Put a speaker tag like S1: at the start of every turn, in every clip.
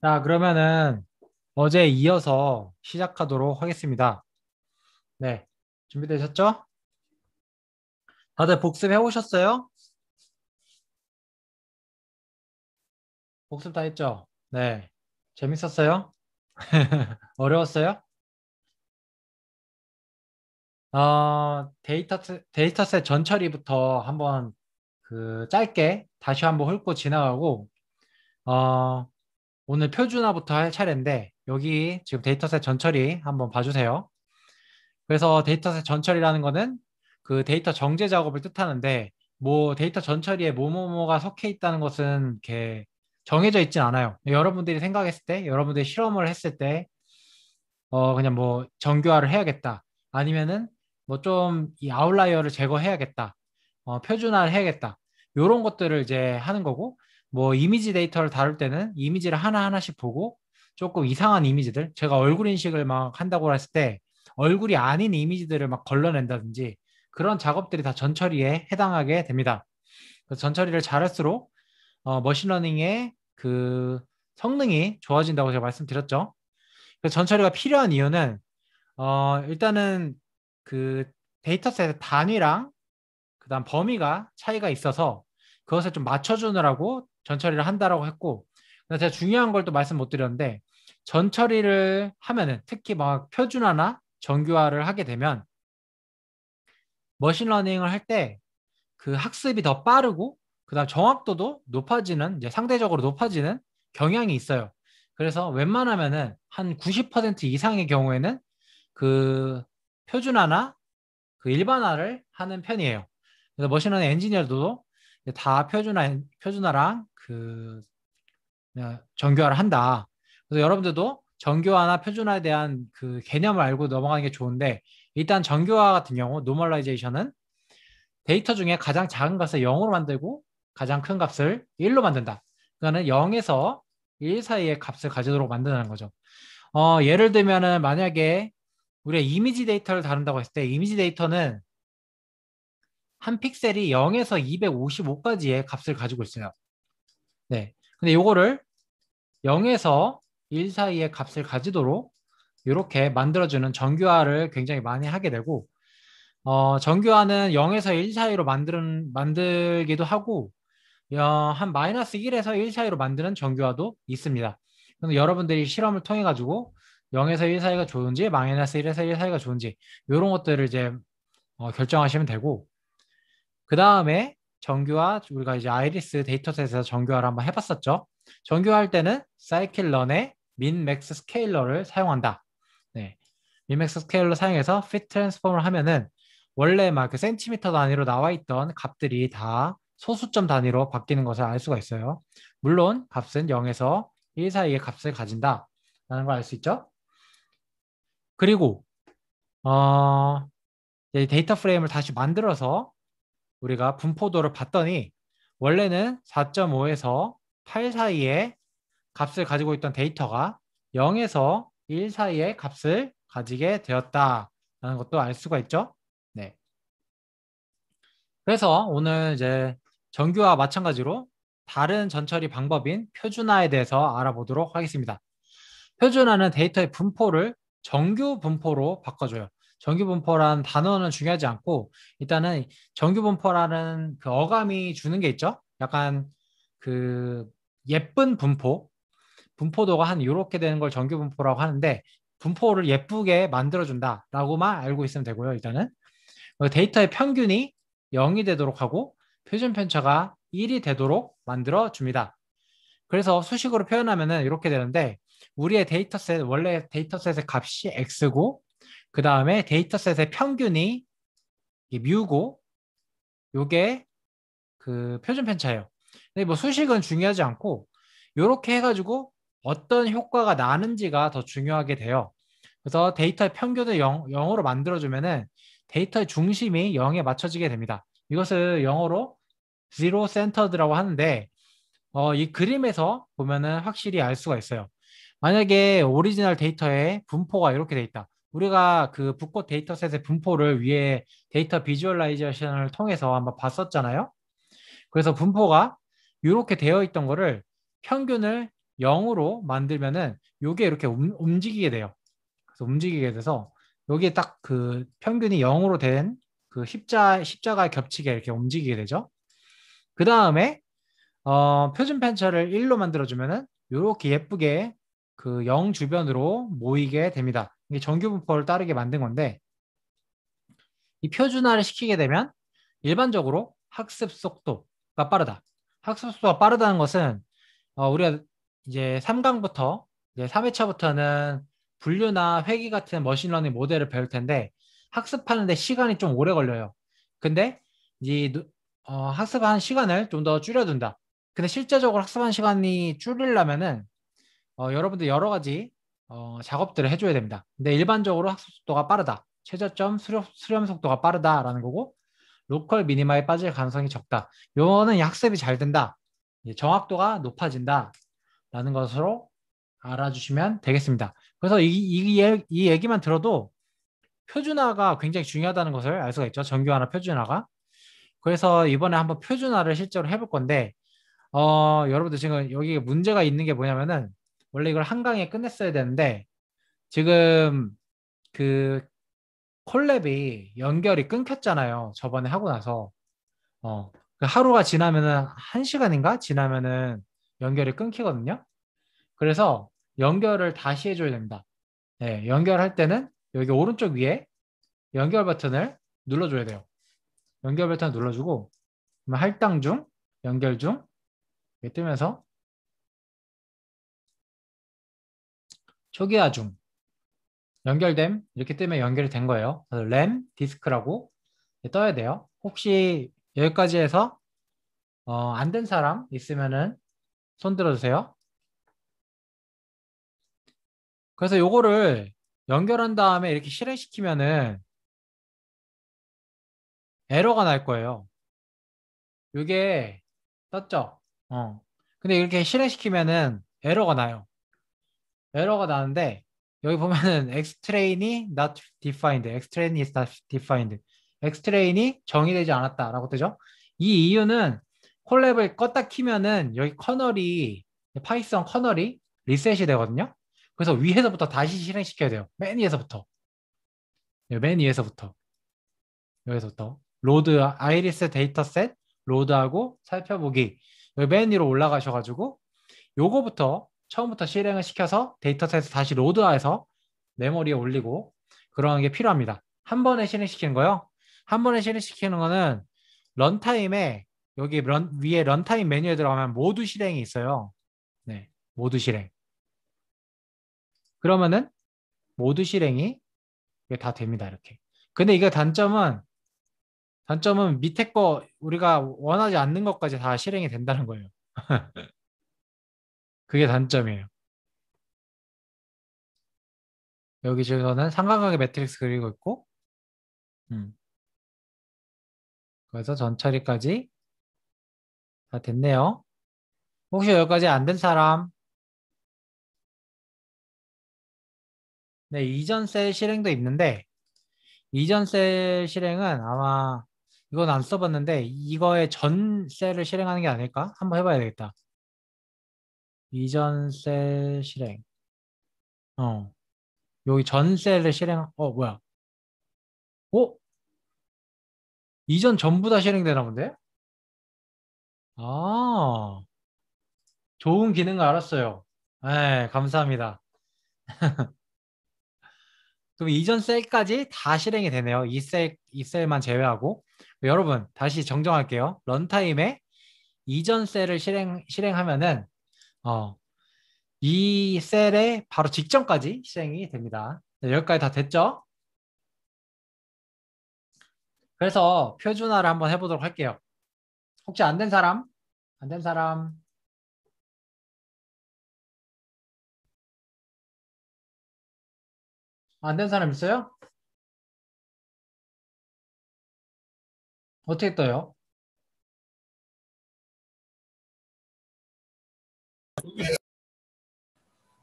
S1: 자, 그러면은 어제 이어서 시작하도록 하겠습니다. 네. 준비되셨죠? 다들 복습해 오셨어요? 복습 다 했죠? 네. 재밌었어요? 어려웠어요? 데이터셋 전처리부터 한번 짧게 다시 한번 훑고 지나가고, 어, 오늘 표준화부터 할 차례인데, 여기 지금 데이터셋 전처리 한번 봐주세요. 그래서 데이터셋 전처리라는 거는 그 데이터 정제 작업을 뜻하는데 뭐 데이터 전처리에 뭐뭐뭐가 속해 있다는 것은 이렇게 정해져 있진 않아요. 여러분들이 생각했을 때, 여러분들이 실험을 했을 때, 그냥 뭐 정교화를 해야겠다. 아니면은 뭐 좀 이 아웃라이어를 제거해야겠다. 표준화를 해야겠다. 이런 것들을 이제 하는 거고, 뭐 이미지 데이터를 다룰 때는 이미지를 하나하나씩 보고 조금 이상한 이미지들, 제가 얼굴 인식을 막 한다고 했을 때 얼굴이 아닌 이미지들을 막 걸러낸다든지 그런 작업들이 다 전처리에 해당하게 됩니다. 그래서 전처리를 잘할수록 머신러닝의 그 성능이 좋아진다고 제가 말씀드렸죠. 그래서 전처리가 필요한 이유는 일단은 그 데이터셋의 단위랑 그다음 범위가 차이가 있어서 그것을 좀 맞춰주느라고 전처리를 한다라고 했고, 근데 제가 중요한 걸 또 말씀 못 드렸는데, 전처리를 하면은 특히 막 표준화나 정교화를 하게 되면 머신러닝을 할 때 그 학습이 더 빠르고 그다음 정확도도 높아지는, 이제 상대적으로 높아지는 경향이 있어요. 그래서 웬만하면은 한 90% 이상의 경우에는 그 표준화나 그 일반화를 하는 편이에요. 그래서 머신러닝 엔지니어도 다 표준화랑 정교화를 한다. 그래서 여러분들도 정교화나 표준화에 대한 그 개념을 알고 넘어가는 게 좋은데, 일단 정교화 같은 경우 노멀라이제이션은 데이터 중에 가장 작은 값을 0으로 만들고 가장 큰 값을 1로 만든다. 그거는 0에서 1 사이의 값을 가지도록 만드는 거죠. 예를 들면은 만약에 우리가 이미지 데이터를 다룬다고 했을 때 이미지 데이터는 한 픽셀이 0에서 255까지의 값을 가지고 있어요. 네. 근데 요거를 0에서 1 사이의 값을 가지도록 이렇게 만들어주는 정교화를 굉장히 많이 하게 되고, 정교화는 0에서 1 사이로 만들기도 하고, 한 마이너스 1에서 1 사이로 만드는 정교화도 있습니다. 그래서 여러분들이 실험을 통해 가지고 0에서 1 사이가 좋은지 마이너스 1에서 1 사이가 좋은지 이런 것들을 이제 결정하시면 되고, 그 다음에 정교화, 우리가 이제 아이리스 데이터셋에서 정교화를 한번 해봤었죠. 정교화할 때는 사이클런의 민 맥스 스케일러를 사용한다. 네. 민 맥스 스케일러 사용해서 fit 트랜스폼을 하면은 원래 막 그 센티미터 단위로 나와 있던 값들이 다 소수점 단위로 바뀌는 것을 알 수가 있어요. 물론 값은 0에서 1 사이의 값을 가진다 라는 걸 알 수 있죠. 그리고 데이터 프레임을 다시 만들어서 우리가 분포도를 봤더니 원래는 4.5에서 8 사이의 값을 가지고 있던 데이터가 0에서 1 사이의 값을 가지게 되었다라는 것도 알 수가 있죠. 네. 그래서 오늘 이제 정규와 마찬가지로 다른 전처리 방법인 표준화에 대해서 알아보도록 하겠습니다. 표준화는 데이터의 분포를 정규 분포로 바꿔줘요. 정규 분포라는 단어는 중요하지 않고, 일단은 정규 분포라는 그 어감이 주는 게 있죠. 약간 그 예쁜 분포도가 한 이렇게 되는 걸 정규 분포라고 하는데, 분포를 예쁘게 만들어준다라고만 알고 있으면 되고요. 일단은 데이터의 평균이 0이 되도록 하고 표준 편차가 1이 되도록 만들어줍니다. 그래서 수식으로 표현하면은 이렇게 되는데, 우리의 데이터셋, 원래 데이터셋의 값이 x고, 그 다음에 데이터셋의 평균이 뮤고, 요게 그 표준 편차예요. 근데 뭐 수식은 중요하지 않고, 요렇게 해가지고 어떤 효과가 나는지가 더 중요하게 돼요. 그래서 데이터의 평균을 0으로 만들어주면은 데이터의 중심이 0에 맞춰지게 됩니다. 이것을 영어로 zero centered라고 하는데, 이 그림에서 보면은 확실히 알 수가 있어요. 만약에 오리지널 데이터의 분포가 이렇게 돼 있다. 우리가 그 붓꽃 데이터셋의 분포를 위에 데이터 비주얼라이제이션을 통해서 한번 봤었잖아요. 그래서 분포가 이렇게 되어 있던 거를 평균을 0으로 만들면은 요게 이렇게 움직이게 돼요. 그래서 움직이게 돼서 여기에 딱 그 평균이 0으로 된 그 십자가 겹치게 이렇게 움직이게 되죠. 그 다음에 표준 편차를 1로 만들어주면은 이렇게 예쁘게 그 0 주변으로 모이게 됩니다. 이게 정규 분포를 따르게 만든 건데 이 표준화를 시키게 되면 일반적으로 학습 속도가 빠르다. 학습 속도가 빠르다는 것은 우리가 이제 3강부터 이제 3회차부터는 분류나 회귀 같은 머신러닝 모델을 배울 텐데 학습하는데 시간이 좀 오래 걸려요. 근데 이 학습하는 시간을 좀 더 줄여둔다. 근데 실제적으로 학습하는 시간이 줄이려면은 여러분들 여러 가지 작업들을 해줘야 됩니다. 근데 일반적으로 학습 속도가 빠르다. 최저점 수렴 속도가 빠르다라는 거고 로컬 미니마에 빠질 가능성이 적다. 요거는 학습이 잘 된다. 정확도가 높아진다. 라는 것으로 알아주시면 되겠습니다. 그래서 이 얘기만 들어도 표준화가 굉장히 중요하다는 것을 알 수가 있죠. 정교화나 표준화가. 그래서 이번에 한번 표준화를 실제로 해볼 건데, 여러분들 지금 여기 문제가 있는 게 뭐냐면은, 원래 이걸 한 강에 끝냈어야 되는데, 지금 그 콜랩이 연결이 끊겼잖아요. 저번에 하고 나서. 그 하루가 지나면은, 한 시간인가? 지나면은 연결이 끊기거든요. 그래서 연결을 다시 해줘야 됩니다. 네, 연결할 때는 여기 오른쪽 위에 연결 버튼을 눌러줘야 돼요. 연결 버튼을 눌러주고 그러면 할당 중, 연결 중 이렇게 뜨면서 초기화 중, 연결됨 이렇게 뜨면 연결이 된 거예요. 그래서 램 디스크라고 떠야 돼요. 혹시 여기까지 해서 안 된 사람 있으면은 손 들어주세요. 그래서 요거를 연결한 다음에 이렇게 실행시키면은 에러가 날 거예요. 이게 떴죠? 근데 이렇게 실행시키면은 에러가 나요. 에러가 나는데 여기 보면은 extrain이 not defined, extrain is not defined, extrain이 정의되지 않았다라고 뜨죠? 이 이유는 콜랩을 껐다 키면은 여기 커널이 파이썬 커널이 리셋이 되거든요. 그래서 위에서부터 다시 실행시켜야 돼요. 맨 위에서부터. 맨 위에서부터. 여기서부터 로드 아이리스 데이터셋 로드하고 살펴보기 여기 맨 위로 올라가셔가지고 요거부터 처음부터 실행을 시켜서 데이터셋을 다시 로드해서 메모리에 올리고 그러는 게 필요합니다. 한 번에 실행시키는 거요. 한 번에 실행시키는 거는 런타임에 여기 위에 런타임 메뉴에 들어가면 모두 실행이 있어요. 네, 모두 실행. 그러면은 모두 실행이 이게 다 됩니다. 이렇게. 근데 이게 단점은 밑에 거 우리가 원하지 않는 것까지 다 실행이 된다는 거예요. 그게 단점이에요. 여기 저는 삼각형의 매트릭스 그리고 있고, 음, 그래서 전 처리까지 다 됐네요. 혹시 여기까지 안 된 사람? 네, 이전 셀 실행도 있는데, 이전 셀 실행은 아마 이건 안 써봤는데, 이거의 전 셀을 실행하는 게 아닐까? 한번 해봐야 되겠다. 이전 셀 실행. 어, 여기 전 셀을 뭐야? 어? 이전 전부 다 실행되나 본데? 아, 좋은 기능 을 알았어요. 네, 감사합니다. 그럼 이전 셀까지 다 실행이 되네요. 이 셀만 제외하고. 여러분, 다시 정정할게요. 런타임에 이전 셀을 실행하면은, 어, 이 셀의 바로 직전까지 실행이 됩니다. 네, 여기까지 다 됐죠? 그래서 표준화를 한번 해보도록 할게요. 혹시 안 된 사람? 안 된 사람? 안 된 사람 있어요? 어떻게 떠요?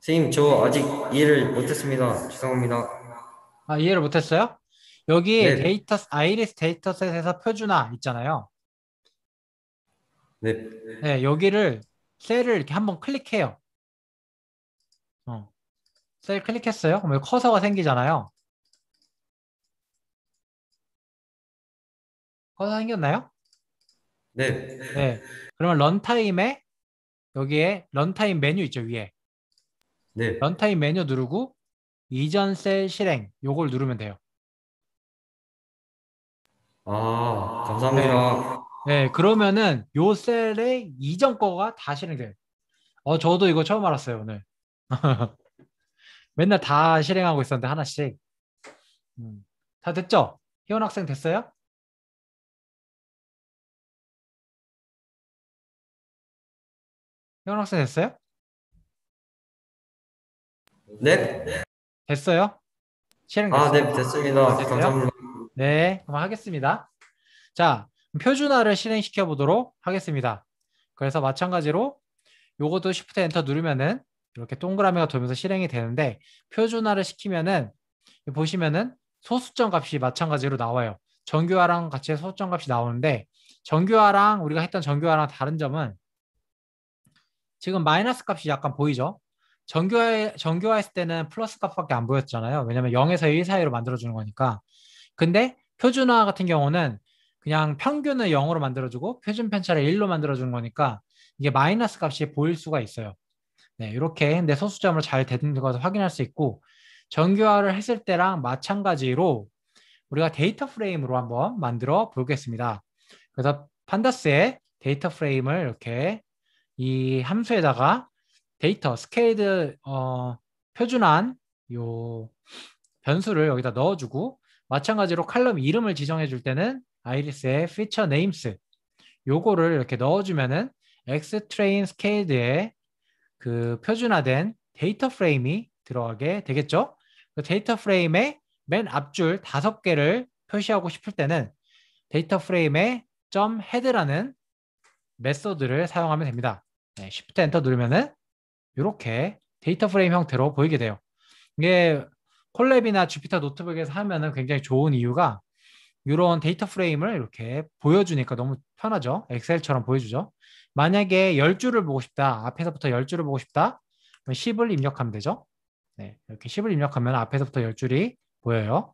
S2: 선생님, 저 아직 이해를 못했습니다. 죄송합니다.
S1: 아, 이해를 못했어요? 여기
S2: 네,
S1: 아이리스 데이터셋에서 표준화 있잖아요.
S2: 네,
S1: 네, 여기를 셀을 이렇게 한번 클릭해요. 어, 셀 클릭했어요. 그럼 여기 커서가 생기잖아요. 커서 생겼나요?
S2: 네.
S1: 네. 그러면 런타임에 여기에 런타임 메뉴 있죠, 위에.
S2: 네.
S1: 런타임 메뉴 누르고 이전 셀 실행 요걸 누르면 돼요.
S2: 아,
S1: 네.
S2: 감사합니다.
S1: 네, 그러면은 요 셀의 이전 거가 다 실행돼요. 저도 이거 처음 알았어요, 오늘. 맨날 다 실행하고 있었는데 하나씩. 다 됐죠? 희원 학생 됐어요? 희원 학생 됐어요?
S2: 네?
S1: 됐어요?
S2: 아, 네,
S1: 실행됐어요?
S2: 됐습니다.
S1: 됐어요?
S2: 감사합니다.
S1: 네, 그럼 하겠습니다. 자, 표준화를 실행시켜 보도록 하겠습니다. 그래서 마찬가지로 요것도 Shift 엔터 누르면은 이렇게 동그라미가 돌면서 실행이 되는데 표준화를 시키면은 보시면은 소수점 값이 마찬가지로 나와요. 정규화랑 같이 소수점 값이 나오는데 정규화랑 우리가 했던 정규화랑 다른 점은 지금 마이너스 값이 약간 보이죠? 정규화했을 때는 플러스 값밖에 안 보였잖아요. 왜냐면 0에서 1 사이로 만들어주는 거니까. 근데 표준화 같은 경우는 그냥 평균을 0으로 만들어주고 표준 편차를 1로 만들어주는 거니까 이게 마이너스 값이 보일 수가 있어요. 네, 이렇게 내 소수점을 잘 되는 것을 확인할 수 있고 정규화를 했을 때랑 마찬가지로 우리가 데이터 프레임으로 한번 만들어 보겠습니다. 그래서 판다스의 데이터 프레임을 이렇게 이 함수에다가 데이터 스케일드 표준한 요 변수를 여기다 넣어주고 마찬가지로 칼럼 이름을 지정해 줄 때는 아이리스의 feature names 요거를 이렇게 넣어주면은 Xtrain scale드의 그 표준화된 데이터 프레임이 들어가게 되겠죠. 그 데이터 프레임의 맨 앞줄 5개를 표시하고 싶을 때는 데이터 프레임의 점 헤드라는 메소드를 사용하면 됩니다. 네, Shift 엔터 누르면은 이렇게 데이터 프레임 형태로 보이게 돼요. 이게 콜랩이나 주피터 노트북에서 하면은 굉장히 좋은 이유가 이런 데이터 프레임을 이렇게 보여주니까 너무 편하죠. 엑셀처럼 보여주죠. 만약에 10줄을 보고 싶다. 앞에서부터 10줄을 보고 싶다. 그럼 10을 입력하면 되죠. 네, 이렇게 10을 입력하면 앞에서부터 10줄이 보여요.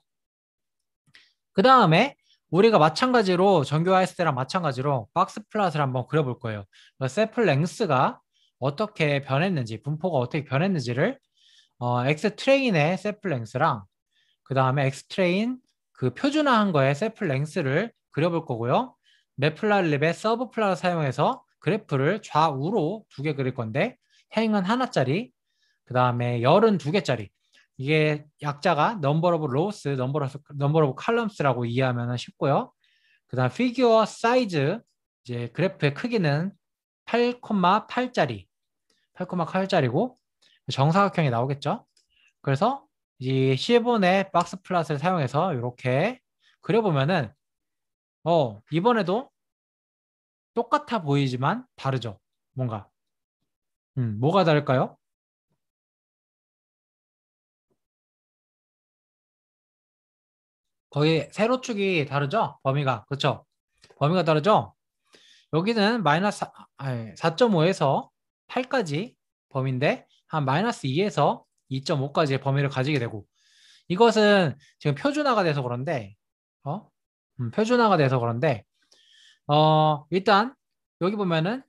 S1: 그 다음에 우리가 마찬가지로 정교화했을 때랑 마찬가지로 박스 플롯을 한번 그려볼 거예요. 세플 랭스가 어떻게 변했는지, 분포가 어떻게 변했는지를 X 트레인의 세플 랭스랑 그 다음에 X 트레인 그 표준화한 거에 세플 랭스를 그려볼 거고요. 매플라립의 서브 플롯을 사용해서 그래프를 좌우로 2개 그릴 건데 행은 하나짜리, 그 다음에 열은 2개짜리. 이게 약자가 number of rows, number of columns라고 이해하면 쉽고요. 그 다음 figure size, 이제 그래프의 크기는 8,8짜리, 8,8짜리고 정사각형이 나오겠죠. 그래서 이 C4의 박스 플롯을 사용해서 이렇게 그려보면은 이번에도 똑같아 보이지만 다르죠. 뭔가 뭐가 다를까요? 거의 세로축이 다르죠? 범위가. 그렇죠? 범위가 다르죠? 여기는 마이너스 4.5에서 8까지 범위인데 한 마이너스 2에서 2.5까지의 범위를 가지게 되고 이것은 지금 표준화가 돼서 그런데 어? 표준화가 돼서 그런데 일단 여기 보면은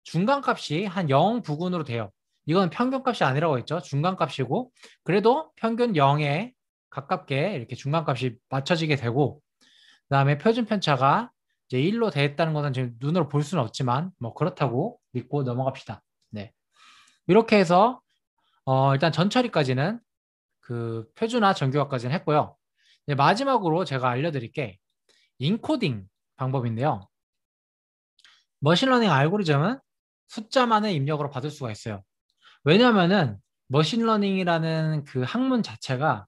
S1: 중간값이 한 0 부근으로 돼요. 이건 평균값이 아니라고 했죠. 중간값이고 그래도 평균 0에 가깝게 이렇게 중간값이 맞춰지게 되고 그다음에 표준 편차가 이제 1로 됐다는 것은 지금 눈으로 볼 수는 없지만 뭐 그렇다고 믿고 넘어갑시다. 네. 이렇게 해서 일단 전처리까지는 그 표준화 정규화까지는 했고요. 이제 마지막으로 제가 알려드릴 게 인코딩 방법인데요. 머신러닝 알고리즘은 숫자만의 입력으로 받을 수가 있어요. 왜냐하면은 머신러닝이라는 그 학문 자체가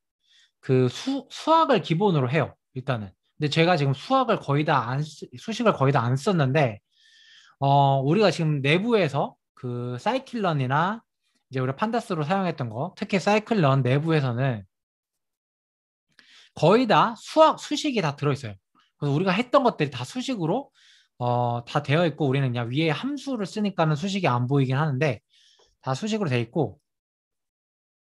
S1: 그 수학을 기본으로 해요. 일단은. 근데 제가 지금 수학을 거의 다 수식을 거의 다 안 썼는데, 우리가 지금 내부에서 그 사이클런이나 이제 우리 판다스로 사용했던 거, 특히 사이클런 내부에서는 거의 다 수식이 다 들어있어요. 그래서 우리가 했던 것들이 다 수식으로 다 되어 있고 우리는 그냥 위에 함수를 쓰니까는 수식이 안 보이긴 하는데 다 수식으로 돼 있고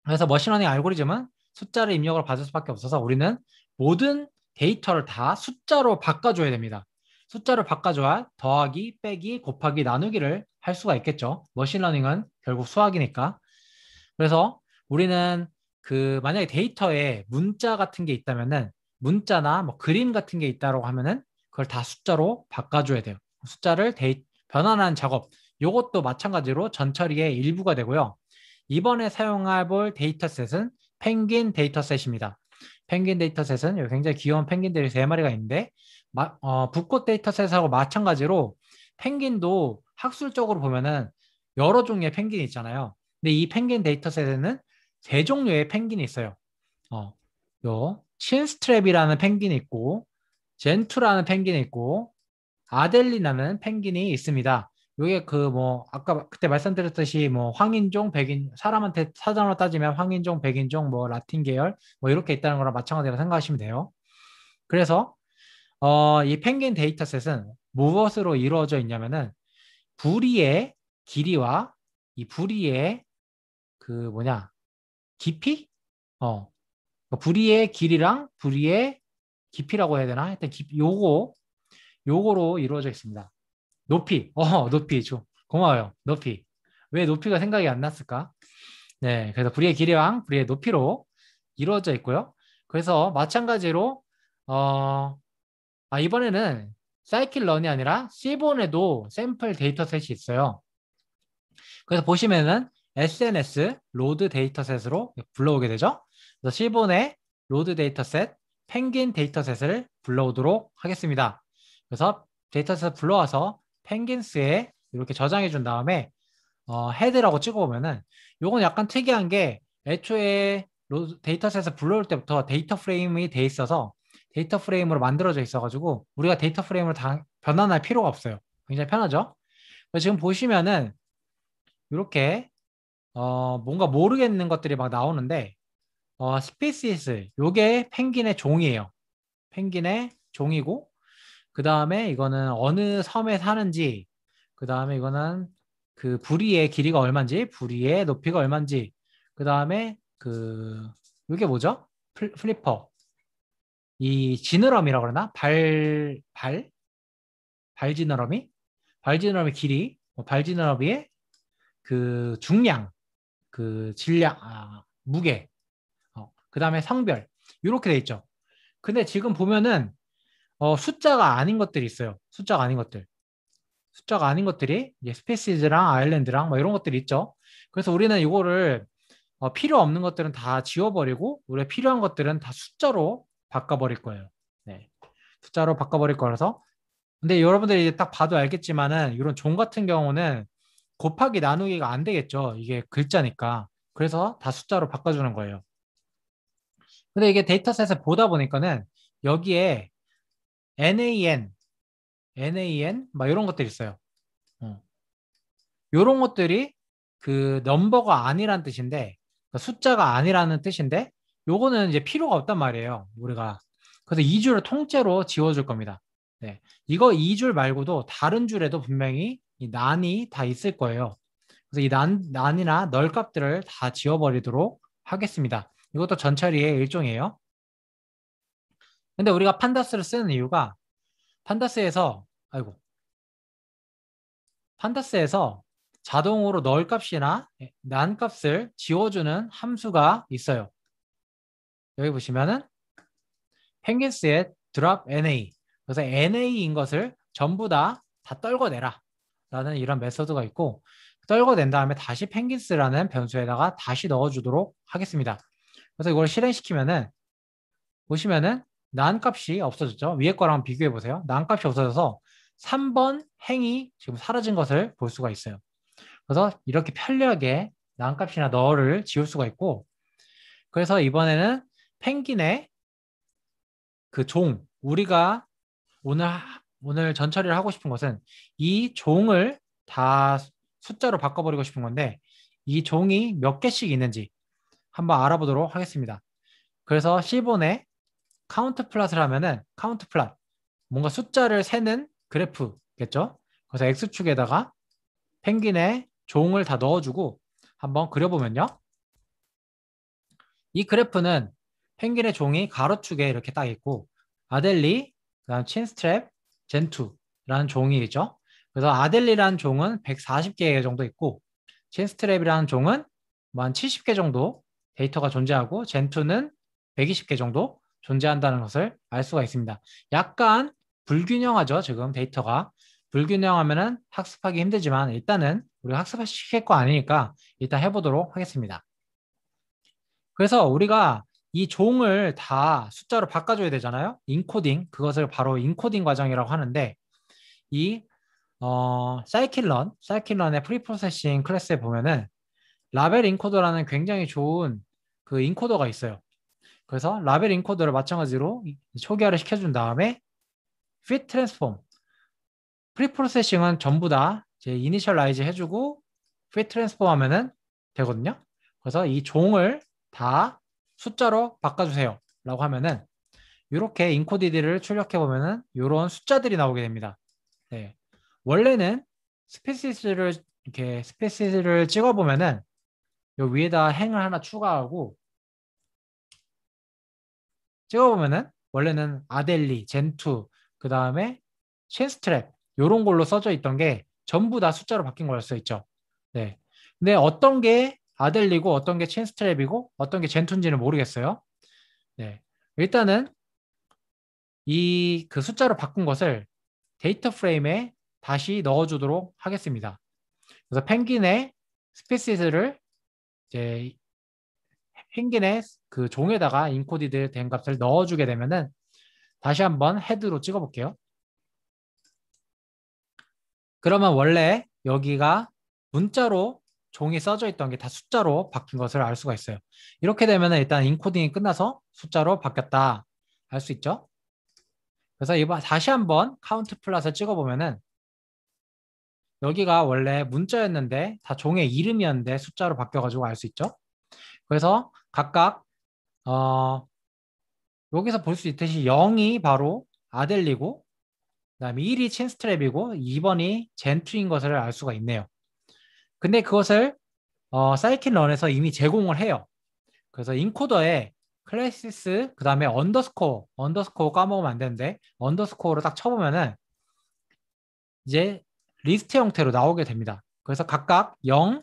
S1: 그래서 머신러닝 알고리즘은 숫자를 입력을 받을 수밖에 없어서 우리는 모든 데이터를 다 숫자로 바꿔줘야 됩니다. 숫자로 바꿔줘야 더하기, 빼기, 곱하기, 나누기를 할 수가 있겠죠. 머신러닝은 결국 수학이니까. 그래서 우리는 만약에 데이터에 문자 같은 게 있다면은 문자나 뭐 그림 같은 게 있다고 하면은 그걸 다 숫자로 바꿔줘야 돼요. 숫자를 변환하는 작업. 이것도 마찬가지로 전처리의 일부가 되고요. 이번에 사용할 볼 데이터셋은 펭귄 데이터셋입니다. 펭귄 데이터셋은 여기 굉장히 귀여운 펭귄들이 세 마리가 있는데 붓꽃 데이터셋하고 마찬가지로 펭귄도 학술적으로 보면은 여러 종류의 펭귄이 있잖아요. 근데 이 펭귄 데이터셋에는 세 종류의 펭귄이 있어요. 요 친스트랩이라는 펭귄이 있고 젠투라는 펭귄이 있고 아델리나는 펭귄이 있습니다. 요게 아까 그때 말씀드렸듯이 뭐 황인종, 백인 사람한테 사전으로 따지면 황인종, 백인종, 뭐 라틴 계열 뭐 이렇게 있다는 거랑 마찬가지로 생각하시면 돼요. 그래서 이 펭귄 데이터셋은 무엇으로 이루어져 있냐면은 부리의 길이와 이 부리의 깊이? 부리의 길이랑 부리의 깊이라고 해야 되나? 하여튼 요거로 이루어져 있습니다. 높이. 높이. 고마워요. 높이. 왜 높이가 생각이 안 났을까? 네. 그래서 부리의 길이랑 부리의 높이로 이루어져 있고요. 그래서 마찬가지로, 이번에는 사이클런이 아니라 시본에도 샘플 데이터셋이 있어요. 그래서 보시면은 SNS 로드 데이터셋으로 불러오게 되죠. 그래서 시본의 로드 데이터셋, 펭귄 데이터셋을 불러오도록 하겠습니다. 그래서 데이터셋 불러와서 펭귄스에 이렇게 저장해 준 다음에 헤드라고 찍어보면은 요건 약간 특이한 게 애초에 데이터셋을 불러올 때부터 데이터 프레임이 돼 있어서 데이터 프레임으로 만들어져 있어가지고 우리가 데이터 프레임을 다 변환할 필요가 없어요. 굉장히 편하죠. 지금 보시면은 이렇게 뭔가 모르겠는 것들이 막 나오는데 스피시스 요게 펭귄의 종이에요. 펭귄의 종이고 그 다음에 이거는 어느 섬에 사는지 그 다음에 이거는 부리의 길이가 얼마인지 부리의 높이가 얼마인지 그 다음에 이게 뭐죠? 플리퍼 이 지느러미라고 그러나? 발지느러미? 발지느러미 길이 발지느러미의 중량 질량 무게 그 다음에 성별 이렇게 돼 있죠. 근데 지금 보면은 숫자가 아닌 것들이 있어요. 숫자가 아닌 것들이 이제 스페시즈랑 아일랜드랑 뭐 이런 것들이 있죠. 그래서 우리는 이거를 필요 없는 것들은 다 지워버리고 우리가 필요한 것들은 다 숫자로 바꿔버릴 거예요. 네. 숫자로 바꿔버릴 거라서. 근데 여러분들이 이제 딱 봐도 알겠지만은 이런 종 같은 경우는 곱하기 나누기가 안 되겠죠. 이게 글자니까. 그래서 다 숫자로 바꿔주는 거예요. 근데 이게 데이터셋을 보다 보니까는 여기에 NaN 막 이런 것들이 있어요. 이런 것들이 넘버가 아니란 뜻인데 숫자가 아니라는 뜻인데 요거는 이제 필요가 없단 말이에요. 우리가 그래서 이 줄을 통째로 지워줄 겁니다. 네. 이거 이 줄 말고도 다른 줄에도 분명히 이 난이 다 있을 거예요. 그래서 이 난이나 널 값들을 다 지워버리도록 하겠습니다. 이것도 전처리의 일종이에요. 근데 우리가 판다스를 쓰는 이유가 판다스에서 아이고 판다스에서 자동으로 널 값이나 난 값을 지워주는 함수가 있어요. 여기 보시면은 펭귄스의 drop NA 그래서 NA인 것을 전부 다 떨궈내라 라는 이런 메서드가 있고 떨궈낸 다음에 다시 펭귄스라는 변수에다가 다시 넣어주도록 하겠습니다. 그래서 이걸 실행시키면은 보시면은 난 값이 없어졌죠. 위에 거랑 비교해 보세요. 난 값이 없어져서 3번 행이 지금 사라진 것을 볼 수가 있어요. 그래서 이렇게 편리하게 난 값이나 너를 지울 수가 있고 그래서 이번에는 펭귄의 우리가 오늘 전처리를 하고 싶은 것은 이 종을 다 숫자로 바꿔버리고 싶은 건데 이 종이 몇 개씩 있는지 한번 알아보도록 하겠습니다. 그래서 C본에 카운트 플랫을 하면은 카운트 플랫 뭔가 숫자를 세는 그래프겠죠. 그래서 X축에다가 펭귄의 종을 다 넣어주고 한번 그려보면요. 이 그래프는 펭귄의 종이 가로축에 이렇게 딱 있고 아델리, 그다음 친스트랩, 젠투라는 종이 있죠. 그래서 아델리라는 종은 140개 정도 있고 친스트랩이라는 종은 뭐 한 70개 정도 데이터가 존재하고 젠투는 120개 정도 존재한다는 것을 알 수가 있습니다. 약간 불균형하죠. 지금 데이터가. 불균형하면은 학습하기 힘들지만 일단은 우리가 학습시킬 거 아니니까 일단 해보도록 하겠습니다. 그래서 우리가 이 종을 다 숫자로 바꿔줘야 되잖아요. 인코딩, 그것을 바로 인코딩 과정이라고 하는데 이 사이클런의 프리프로세싱 클래스에 보면은 라벨 인코더라는 굉장히 좋은 그 인코더가 있어요. 그래서 라벨 인코더를 마찬가지로 초기화를 시켜준 다음에 fit 트랜스폼, 프리프로세싱은 전부 다 이제 이니셜라이즈 해주고 fit 트랜스폼 하면은 되거든요. 그래서 이 종을 다 숫자로 바꿔주세요 라고 하면은 이렇게 인코디드를 출력해 보면은 이런 숫자들이 나오게 됩니다. 네. 원래는 스페시스를 찍어 보면은 요 위에다 행을 하나 추가하고 찍어 보면은 원래는 아델리, 젠투, 그 다음에 챈스트랩 요런 걸로 써져 있던 게 전부 다 숫자로 바뀐 걸 써 있죠. 네. 근데 어떤 게 아델리고 어떤 게 챈스트랩이고 어떤 게 젠투인지는 모르겠어요. 네. 일단은 이 그 숫자로 바꾼 것을 데이터 프레임에 다시 넣어주도록 하겠습니다. 그래서 펭귄의 스피시스를 이제 펭귄의 그 종에다가 인코디드 된 값을 넣어주게 되면은 다시 한번 헤드로 찍어볼게요. 그러면 원래 여기가 문자로 종이 써져 있던 게 다 숫자로 바뀐 것을 알 수가 있어요. 이렇게 되면 일단 인코딩이 끝나서 숫자로 바뀌었다 알 수 있죠. 그래서 이번 다시 한번 카운트 플랫을 찍어보면은 여기가 원래 문자였는데 다 종의 이름이었는데 숫자로 바뀌어가지고 알 수 있죠. 그래서 각각 여기서 볼 수 있듯이 0이 바로 아델리고 그다음에 1이 친스트랩이고 2번이 젠투인 것을 알 수가 있네요. 근데 그것을 사이킨런에서 이미 제공을 해요. 그래서 인코더에 클래시스 그다음에 언더스코어 까먹으면 안 되는데 언더스코어로 딱 쳐보면은 이제 리스트 형태로 나오게 됩니다. 그래서 각각 0,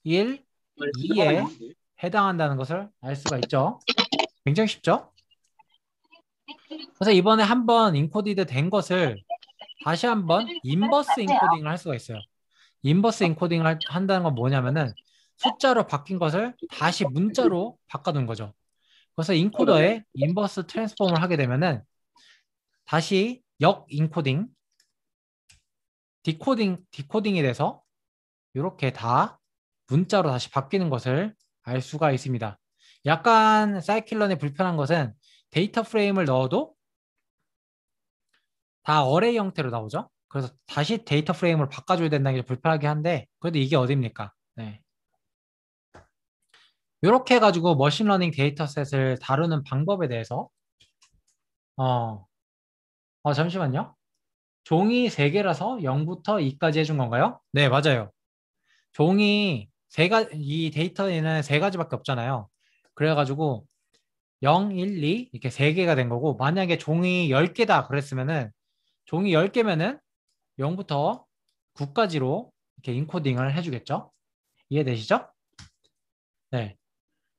S1: 1, 2에 해당한다는 것을 알 수가 있죠. 굉장히 쉽죠? 그래서 이번에 한번 인코디드 된 것을 다시 한번 인버스 인코딩을 할 수가 있어요. 인버스 인코딩을 한다는 건 뭐냐면은 숫자로 바뀐 것을 다시 문자로 바꿔둔 거죠. 그래서 인코더에 인버스 트랜스폼을 하게 되면은 다시 역 인코딩, 디코딩이 돼서 이렇게 다 문자로 다시 바뀌는 것을 알 수가 있습니다. 약간 사이클런이 불편한 것은 데이터 프레임을 넣어도 다 어레이 형태로 나오죠. 그래서 다시 데이터 프레임을 바꿔줘야 된다는 게 불편하긴 한데 그래도 이게 어딥니까? 네. 이렇게 해가지고 머신러닝 데이터셋을 다루는 방법에 대해서 어, 잠시만요. 종이 3개라서 0부터 2까지 해준 건가요? 네, 맞아요. 종이 이 데이터에는 3가지밖에 없잖아요. 그래가지고 0, 1, 2 이렇게 3개가 된 거고 만약에 종이 10개다 그랬으면은 종이 10개면은 0부터 9까지로 이렇게 인코딩을 해주겠죠? 이해되시죠? 네.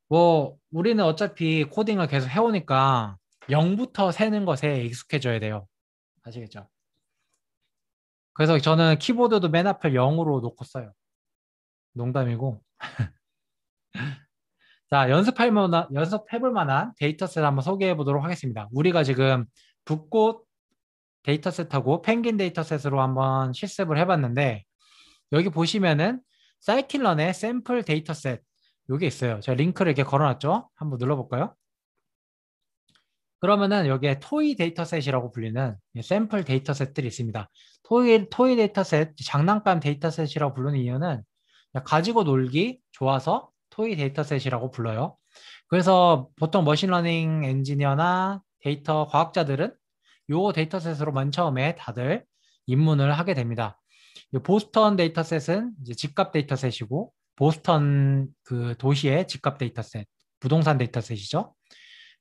S1: 뭐 우리는 어차피 코딩을 계속 해오니까 0부터 세는 것에 익숙해져야 돼요. 아시겠죠? 그래서 저는 키보드도 맨 앞을 0으로 놓고 써요. 농담이고. 자, 연습해볼 만한 데이터셋 한번 소개해 보도록 하겠습니다. 우리가 지금 붓꽃 데이터셋하고 펭귄 데이터셋으로 한번 실습을 해봤는데 여기 보시면은 사이클런의 샘플 데이터셋 요게 있어요. 제가 링크를 이렇게 걸어놨죠? 한번 눌러볼까요? 그러면은 여기에 토이 데이터셋이라고 불리는 샘플 데이터셋들이 있습니다. 토이 데이터셋, 장난감 데이터셋이라고 부르는 이유는 가지고 놀기 좋아서 토이 데이터셋이라고 불러요. 그래서 보통 머신러닝 엔지니어나 데이터 과학자들은 요 데이터셋으로 맨 처음에 다들 입문을 하게 됩니다. 이 보스턴 데이터셋은 이제 집값 데이터셋이고 보스턴 그 도시의 집값 데이터셋 부동산 데이터셋이죠.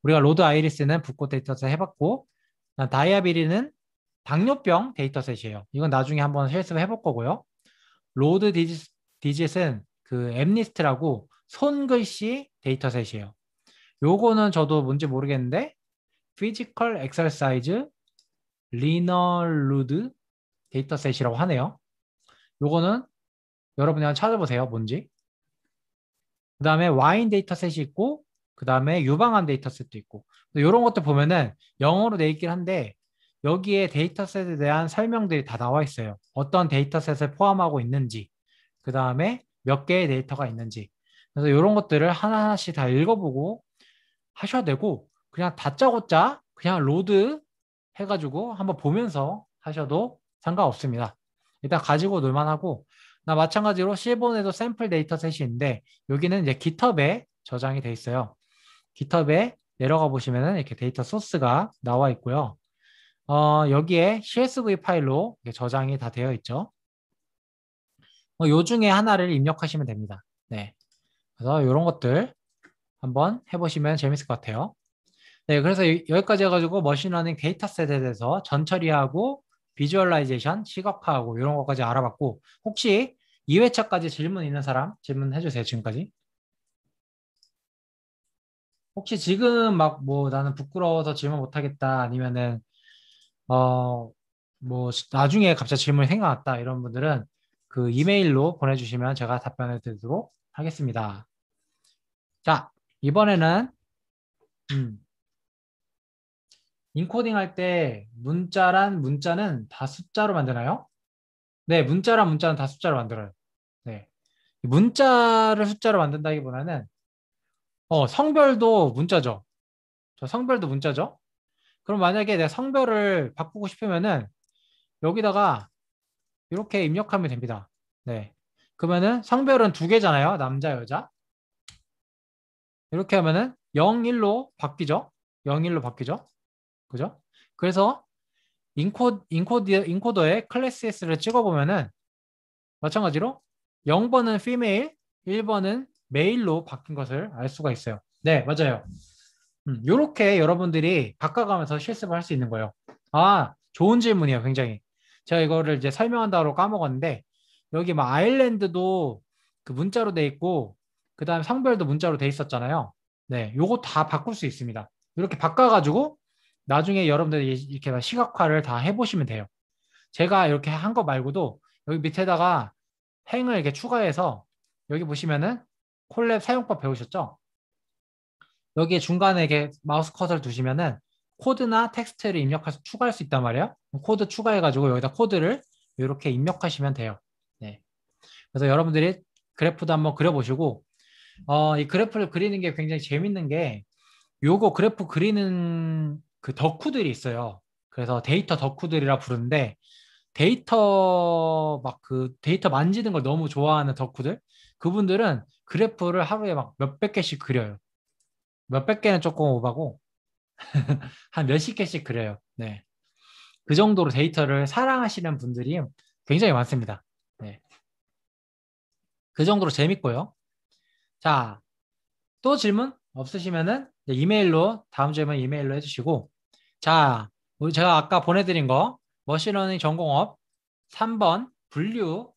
S1: 우리가 로드 아이리스는 붓고 데이터셋 해봤고, 다이아비리는 당뇨병 데이터셋이에요. 이건 나중에 한번 실습 해볼 거고요. 로드 디짓은 그 엠니스트라고 손글씨 데이터셋이에요. 요거는 저도 뭔지 모르겠는데 피지컬 엑서사이즈 리널루드 데이터셋이라고 하네요. 요거는 여러분이 한번 찾아보세요. 뭔지. 그 다음에 와인 데이터셋이 있고 그 다음에 유방암 데이터셋도 있고 이런 것들 보면은 영어로 돼 있긴 한데 여기에 데이터셋에 대한 설명들이 다 나와 있어요. 어떤 데이터셋을 포함하고 있는지 그 다음에 몇 개의 데이터가 있는지 그래서 이런 것들을 하나하나씩 다 읽어보고 하셔야 되고 그냥 다짜고짜 그냥 로드 해가지고 한번 보면서 하셔도 상관없습니다. 일단 가지고 놀만 하고 나 마찬가지로 실본에도 샘플 데이터셋이 있는데 여기는 이제 GitHub에 저장이 돼 있어요. GitHub에 내려가 보시면은 이렇게 데이터 소스가 나와 있고요. 여기에 CSV 파일로 저장이 다 되어 있죠. 요 중에 하나를 입력하시면 됩니다. 네. 그래서 이런 것들 한번 해보시면 재밌을 것 같아요. 네, 그래서 여기까지 해가지고 머신러닝 데이터셋에 대해서 전처리하고 비주얼라이제이션, 시각화하고 이런 것까지 알아봤고 혹시 2회차까지 질문 있는 사람 질문해 주세요. 지금까지. 혹시 지금 막 뭐 나는 부끄러워서 질문 못하겠다 아니면은 뭐 나중에 갑자기 질문이 생각났다 이런 분들은 그 이메일로 보내주시면 제가 답변해 드리도록 하겠습니다. 자, 이번에는 인코딩 할 때 문자는 다 숫자로 만드나요? 네, 문자는 다 숫자로 만들어요. 네. 문자를 숫자로 만든다기보다는 성별도 문자죠. 저 성별도 문자죠. 그럼 만약에 내가 성별을 바꾸고 싶으면은 여기다가 이렇게 입력하면 됩니다. 네. 그러면은 성별은 두 개잖아요. 남자, 여자. 이렇게 하면은 0, 1로 바뀌죠. 0, 1로 바뀌죠. 그죠? 그래서 인코더에 클래스 S를 찍어보면은 마찬가지로 0번은 female, 1번은 male로 바뀐 것을 알 수가 있어요. 네, 맞아요. 이렇게 여러분들이 바꿔가면서 실습을 할 수 있는 거예요. 아, 좋은 질문이에요, 굉장히. 제가 이거를 이제 설명한다고 까먹었는데, 여기 막 아일랜드도 그 문자로 돼 있고, 그 다음에 성별도 문자로 돼 있었잖아요. 네, 요거 다 바꿀 수 있습니다. 이렇게 바꿔가지고, 나중에 여러분들이 이렇게 시각화를 다 해보시면 돼요. 제가 이렇게 한 거 말고도, 여기 밑에다가 행을 이렇게 추가해서, 여기 보시면은 콜랩 사용법 배우셨죠? 여기에 중간에 이렇게 마우스 커서를 두시면은 코드나 텍스트를 입력해서 추가할 수 있단 말이에요. 코드 추가해가지고 여기다 코드를 이렇게 입력하시면 돼요. 네. 그래서 여러분들이 그래프도 한번 그려보시고, 이 그래프를 그리는 게 굉장히 재밌는 게, 요거 그래프 그리는 그 덕후들이 있어요. 그래서 데이터 덕후들이라 부르는데, 데이터 만지는 걸 너무 좋아하는 덕후들, 그분들은 그래프를 하루에 막 몇백 개씩 그려요. 몇백 개는 조금 오바고, 한 몇십 개씩 그려요. 네. 그 정도로 데이터를 사랑하시는 분들이 굉장히 많습니다. 네. 그 정도로 재밌고요. 자, 또 질문 없으시면은 이메일로, 다음 질문 이메일로 해주시고, 자, 제가 아까 보내드린 거, 머신러닝 전공업 3번 분류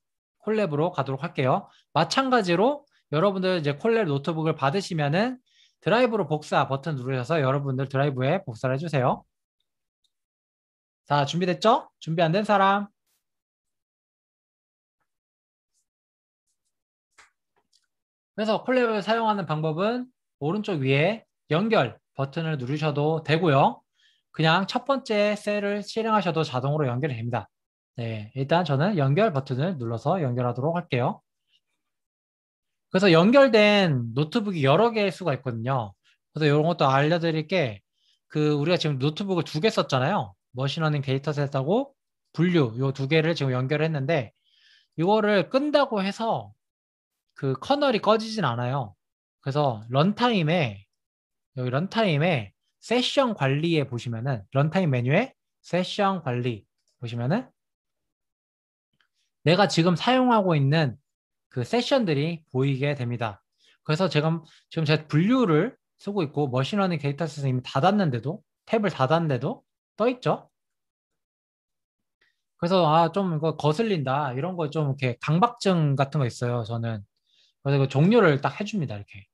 S1: 콜랩으로 가도록 할게요. 마찬가지로 여러분들 이제 콜랩 노트북을 받으시면은 드라이브로 복사 버튼 누르셔서 여러분들 드라이브에 복사를 해주세요. 자, 준비됐죠? 준비 안 된 사람? 그래서 콜랩을 사용하는 방법은 오른쪽 위에 연결 버튼을 누르셔도 되고요. 그냥 첫 번째 셀을 실행하셔도 자동으로 연결이 됩니다. 네, 일단 저는 연결 버튼을 눌러서 연결하도록 할게요. 그래서 연결된 노트북이 여러 개일 수가 있거든요. 그래서 이런 것도 알려드릴 게, 우리가 지금 노트북을 두 개 썼잖아요. 머신러닝 데이터셋하고 분류, 요 두 개를 지금 연결했는데, 이거를 끈다고 해서 그 커널이 꺼지진 않아요. 그래서 여기 런타임에 세션 관리에 보시면은, 런타임 메뉴에 세션 관리 보시면은, 내가 지금 사용하고 있는 그 세션들이 보이게 됩니다. 그래서 지금 제 분류를 쓰고 있고 머신러닝 데이터셋은 이미 닫았는데도 탭을 닫았는데도 떠 있죠. 그래서 좀 이거 거슬린다 이런 거 좀 이렇게 강박증 같은 거 있어요. 저는 그래서 그 종료를 딱 해줍니다. 이렇게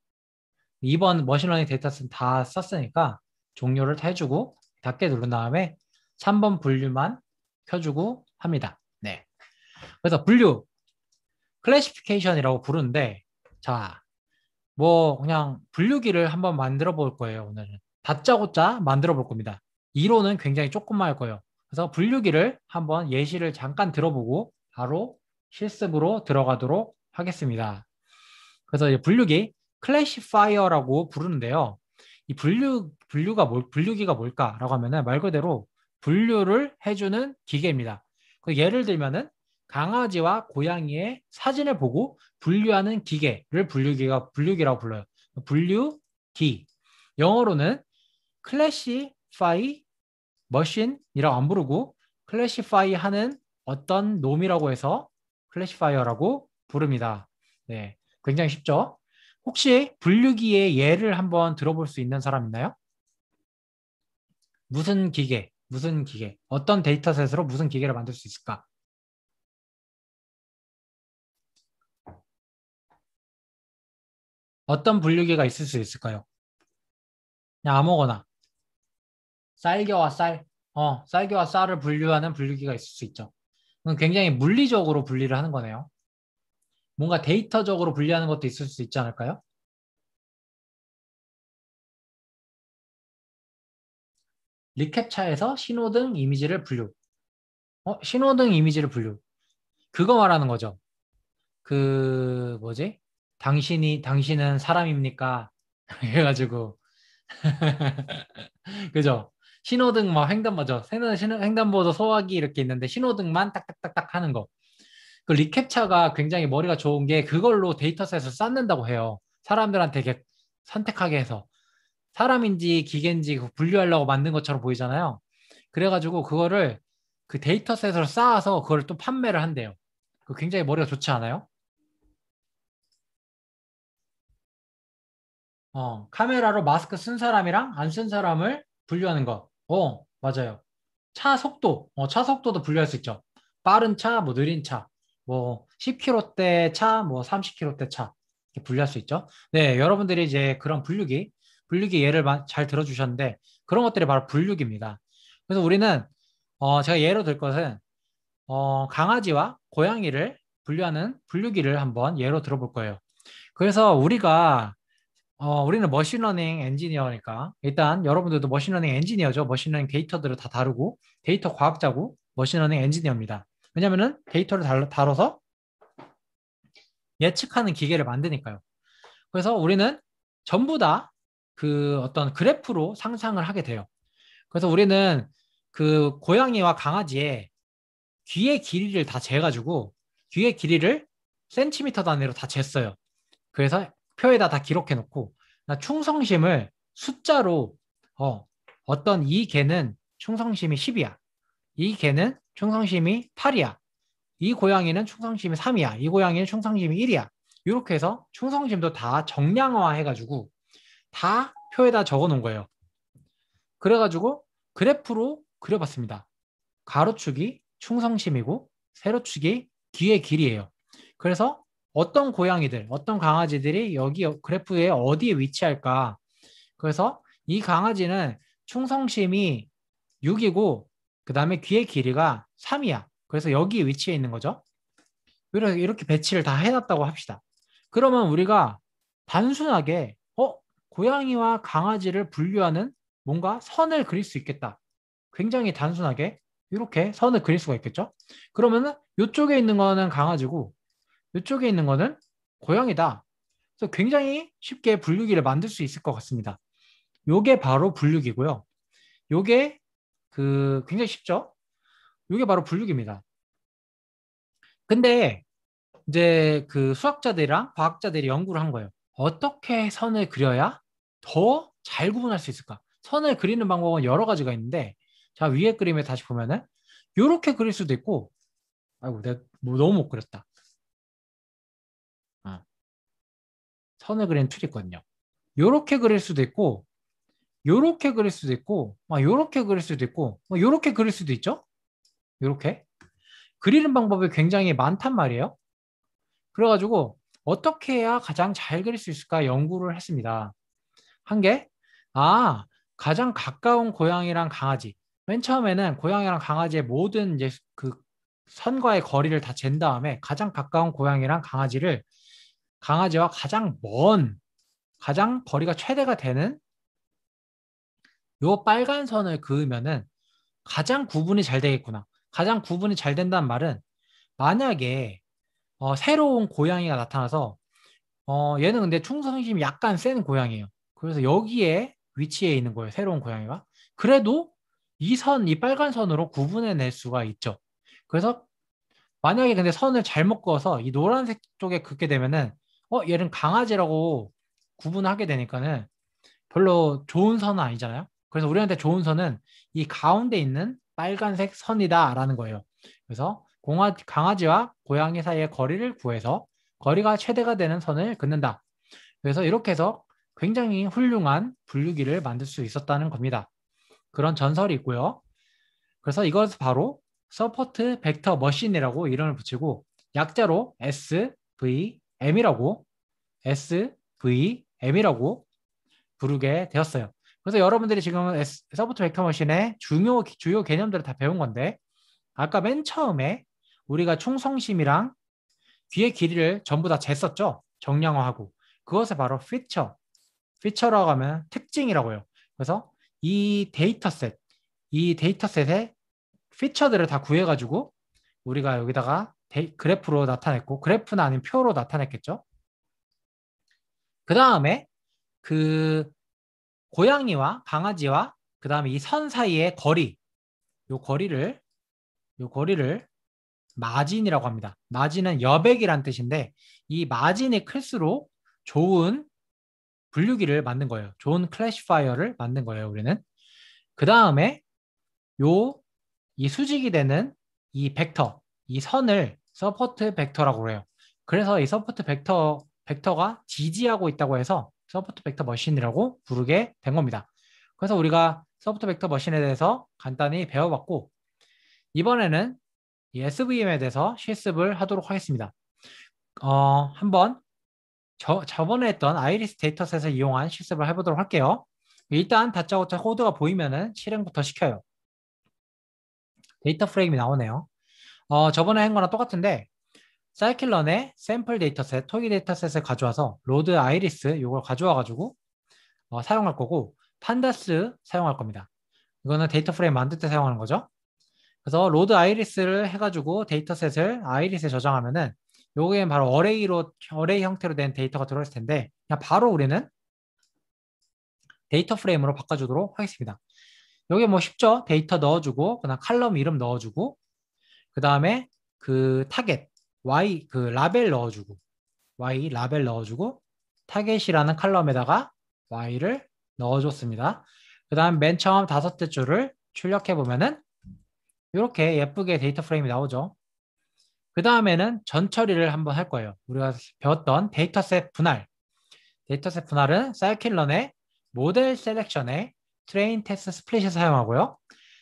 S1: 2번 머신러닝 데이터셋 다 썼으니까 종료를 다 해주고 닫게 누른 다음에 3번 분류만 켜주고 합니다. 네. 그래서 분류 클래시피케이션이라고 부르는데 자, 뭐 그냥 분류기를 한번 만들어 볼 거예요. 오늘은 다짜고짜 만들어 볼 겁니다. 이론은 굉장히 조금만 할 거예요. 그래서 분류기를 한번 예시를 잠깐 들어보고 바로 실습으로 들어가도록 하겠습니다. 그래서 이 분류기 클래시파이어라고 부르는데요. 이 분류기가 뭘까라고 하면은 말 그대로 분류를 해주는 기계입니다. 그 예를 들면은 강아지와 고양이의 사진을 보고 분류하는 기계를 분류기라고 불러요. 분류기. 영어로는 클래시파이 머신이라고 안 부르고 클래시파이 하는 어떤 놈이라고 해서 클래시파이어라고 부릅니다. 네, 굉장히 쉽죠? 혹시 분류기의 예를 한번 들어볼 수 있는 사람 있나요? 무슨 기계, 어떤 데이터셋으로 무슨 기계를 만들 수 있을까? 어떤 분류기가 있을 수 있을까요? 그냥 아무거나. 쌀겨와 쌀. 쌀겨와 쌀을 분류하는 분류기가 있을 수 있죠. 그건 굉장히 물리적으로 분리를 하는 거네요. 뭔가 데이터적으로 분리하는 것도 있을 수 있지 않을까요? 리캡차에서 신호등 이미지를 분류. 신호등 이미지를 분류. 그거 말하는 거죠. 그, 뭐지? 당신은 사람입니까? 해가지고, 그죠? 신호등 막 횡단보도, 횡단보도 소화기 이렇게 있는데 신호등만 딱딱딱딱 하는 거. 그 리캡차가 굉장히 머리가 좋은 게 그걸로 데이터셋을 쌓는다고 해요. 사람들한테 이렇게 선택하게 해서. 사람인지 기계인지 분류하려고 만든 것처럼 보이잖아요. 그래가지고 그거를 그 데이터셋으로 쌓아서 그걸 또 판매를 한대요. 그 굉장히 머리가 좋지 않아요? 카메라로 마스크 쓴 사람이랑 안 쓴 사람을 분류하는 거. 맞아요. 차 속도도 분류할 수 있죠. 빠른 차, 뭐 느린 차, 뭐 10km대 차, 뭐 30km대 차 이렇게 분류할 수 있죠. 네, 여러분들이 이제 그런 분류기 예를 잘 들어주셨는데 그런 것들이 바로 분류기입니다. 그래서 우리는 제가 예로 들 것은 강아지와 고양이를 분류하는 분류기를 한번 예로 들어볼 거예요. 그래서 우리는 머신러닝 엔지니어니까 일단 여러분들도 머신러닝 엔지니어죠. 머신러닝 데이터들을 다 다루고 데이터 과학자고 머신러닝 엔지니어입니다. 왜냐면은 데이터를 다뤄서 예측하는 기계를 만드니까요. 그래서 우리는 전부 다 그 어떤 그래프로 상상을 하게 돼요. 그래서 우리는 그 고양이와 강아지의 귀의 길이를 다 재가지고 귀의 길이를 센티미터 단위로 다 쟀어요. 그래서 표에다 다 기록해 놓고 나 충성심을 숫자로 어떤 이 개는 충성심이 10이야. 이 개는 충성심이 8이야. 이 고양이는 충성심이 3이야. 이 고양이는 충성심이 1이야. 이렇게 해서 충성심도 다 정량화 해가지고 다 표에다 적어 놓은 거예요. 그래가지고 그래프로 그려봤습니다. 가로축이 충성심이고 세로축이 귀의 길이에요. 그래서 어떤 강아지들이 여기 그래프에 어디에 위치할까? 그래서 이 강아지는 충성심이 6이고 그 다음에 귀의 길이가 3이야. 그래서 여기 위치해 있는 거죠. 이렇게 배치를 다 해놨다고 합시다. 그러면 우리가 단순하게 고양이와 강아지를 분류하는 뭔가 선을 그릴 수 있겠다. 굉장히 단순하게 이렇게 선을 그릴 수가 있겠죠. 그러면은 이쪽에 있는 거는 강아지고 이쪽에 있는 거는 고양이다. 그래서 굉장히 쉽게 분류기를 만들 수 있을 것 같습니다. 요게 바로 분류기고요. 요게 굉장히 쉽죠? 요게 바로 분류기입니다. 근데 이제 그 수학자들이랑 과학자들이 연구를 한 거예요. 어떻게 선을 그려야 더 잘 구분할 수 있을까? 선을 그리는 방법은 여러 가지가 있는데, 자, 위에 그림에 다시 보면은, 요렇게 그릴 수도 있고, 아이고, 내가 뭐 너무 못 그렸다. 어. 선을 그리는 툴이 있거든요. 요렇게 그릴 수도 있고, 요렇게 그릴 수도 있고, 막 요렇게 그릴 수도 있고, 뭐 요렇게 그릴 수도 있죠? 요렇게. 그리는 방법이 굉장히 많단 말이에요. 그래가지고 어떻게 해야 가장 잘 그릴 수 있을까 연구를 했습니다. 한 게, 아, 가장 가까운 고양이랑 강아지. 맨 처음에는 고양이랑 고양이의 모든 이제 그 선과의 거리를 다 잰 다음에 가장 가까운 고양이랑 강아지를 강아지와 가장 먼, 가장 거리가 최대가 되는 요 빨간 선을 그으면은 가장 구분이 잘 되겠구나. 가장 구분이 잘 된다는 말은 만약에 새로운 고양이가 나타나서 얘는 근데 충성심이 약간 센 고양이에요. 그래서 여기에 위치해 있는 거예요. 새로운 고양이가. 그래도 이 빨간 선으로 구분해낼 수가 있죠. 그래서 만약에 근데 선을 잘못 그어서 이 노란색 쪽에 긋게 되면은 얘는 강아지라고 구분하게 되니까는 별로 좋은 선은 아니잖아요. 그래서 우리한테 좋은 선은 이 가운데 있는 빨간색 선이다라는 거예요. 그래서 강아지와 고양이 사이의 거리를 구해서 거리가 최대가 되는 선을 긋는다. 그래서 이렇게 해서 굉장히 훌륭한 분류기를 만들 수 있었다는 겁니다. 그런 전설이 있고요. 그래서 이것을 바로 서포트 벡터 머신이라고 이름을 붙이고 약자로 SVM이라고 부르게 되었어요. 그래서 여러분들이 지금 서포트 벡터 머신의 주요 개념들을 다 배운 건데 아까 맨 처음에 우리가 충성심이랑 뒤의 길이를 전부 다 쟀었죠. 정량화하고 그것을 바로 피처라고 하면 특징이라고 해요. 그래서 이 데이터셋의 피처들을 다 구해가지고 우리가 여기다가 그래프로 나타냈고 그래프나 아니면 표로 나타냈겠죠. 그 다음에 그 고양이와 강아지와 그 다음에 이 선 사이의 요 거리를 마진이라고 합니다. 마진은 여백이란 뜻인데 이 마진이 클수록 좋은 분류기를 만든 거예요. 좋은 클래시파이어를 만든 거예요, 우리는. 그 다음에 이 수직이 되는 이 벡터, 이 선을 서포트 벡터라고 해요. 그래서 이 서포트 벡터가 지지하고 있다고 해서 서포트 벡터 머신이라고 부르게 된 겁니다. 그래서 우리가 서포트 벡터 머신에 대해서 간단히 배워봤고 이번에는 이 SVM에 대해서 실습을 하도록 하겠습니다. 한번 저번에 했던 아이리스 데이터셋을 이용한 실습을 해보도록 할게요. 일단 다짜고짜 코드가 보이면은 실행부터 시켜요. 데이터 프레임이 나오네요. 저번에 한 거랑 똑같은데 사이클런의 샘플 데이터셋, 토기 데이터셋을 가져와서 로드 아이리스 이걸 가져와 가지고 사용할 거고 판다스 사용할 겁니다. 이거는 데이터 프레임 만들 때 사용하는 거죠. 그래서 로드 아이리스를 해가지고 데이터셋을 아이리스에 저장하면은 요게 바로 어레이 형태로 된 데이터가 들어있을 텐데 그냥 바로 우리는 데이터 프레임으로 바꿔주도록 하겠습니다. 여기 뭐 쉽죠? 데이터 넣어주고 그다음 칼럼 이름 넣어주고 그 다음에 그 타겟 그 라벨 넣어주고 라벨 넣어주고 타겟이라는 칼럼에다가 y를 넣어줬습니다. 그 다음 맨 처음 5째 줄을 출력해 보면은 이렇게 예쁘게 데이터 프레임이 나오죠. 그 다음에는 전 처리를 한번 할 거예요. 우리가 배웠던 데이터셋 분할은 사이클런의 모델 셀렉션에 트레인 테스트 스플릿을 사용하고요.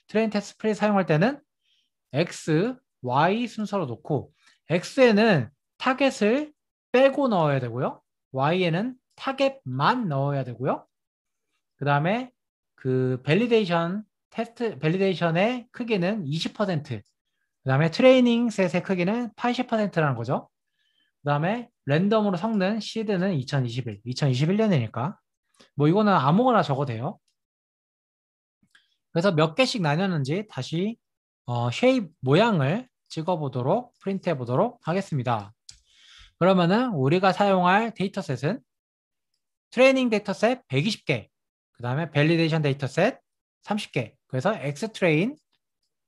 S1: 트레인 테스트 스플릿 사용할 때는 X, Y 순서로 놓고 X에는 타겟을 빼고 넣어야 되고요. Y에는 타겟만 넣어야 되고요. 그 다음에 그 밸리데이션의 크기는 20%, 그 다음에 트레이닝 셋의 크기는 80%라는 거죠. 그 다음에 랜덤으로 섞는 시드는 2021년이니까 뭐 이거는 아무거나 적어도 돼요. 그래서 몇 개씩 나뉘었는지 다시 쉐입 모양을 찍어보도록 프린트해 보도록 하겠습니다. 그러면은 우리가 사용할 데이터셋은 트레이닝 데이터셋 120개, 그 다음에 밸리데이션 데이터셋 30개. 그래서 X트레인,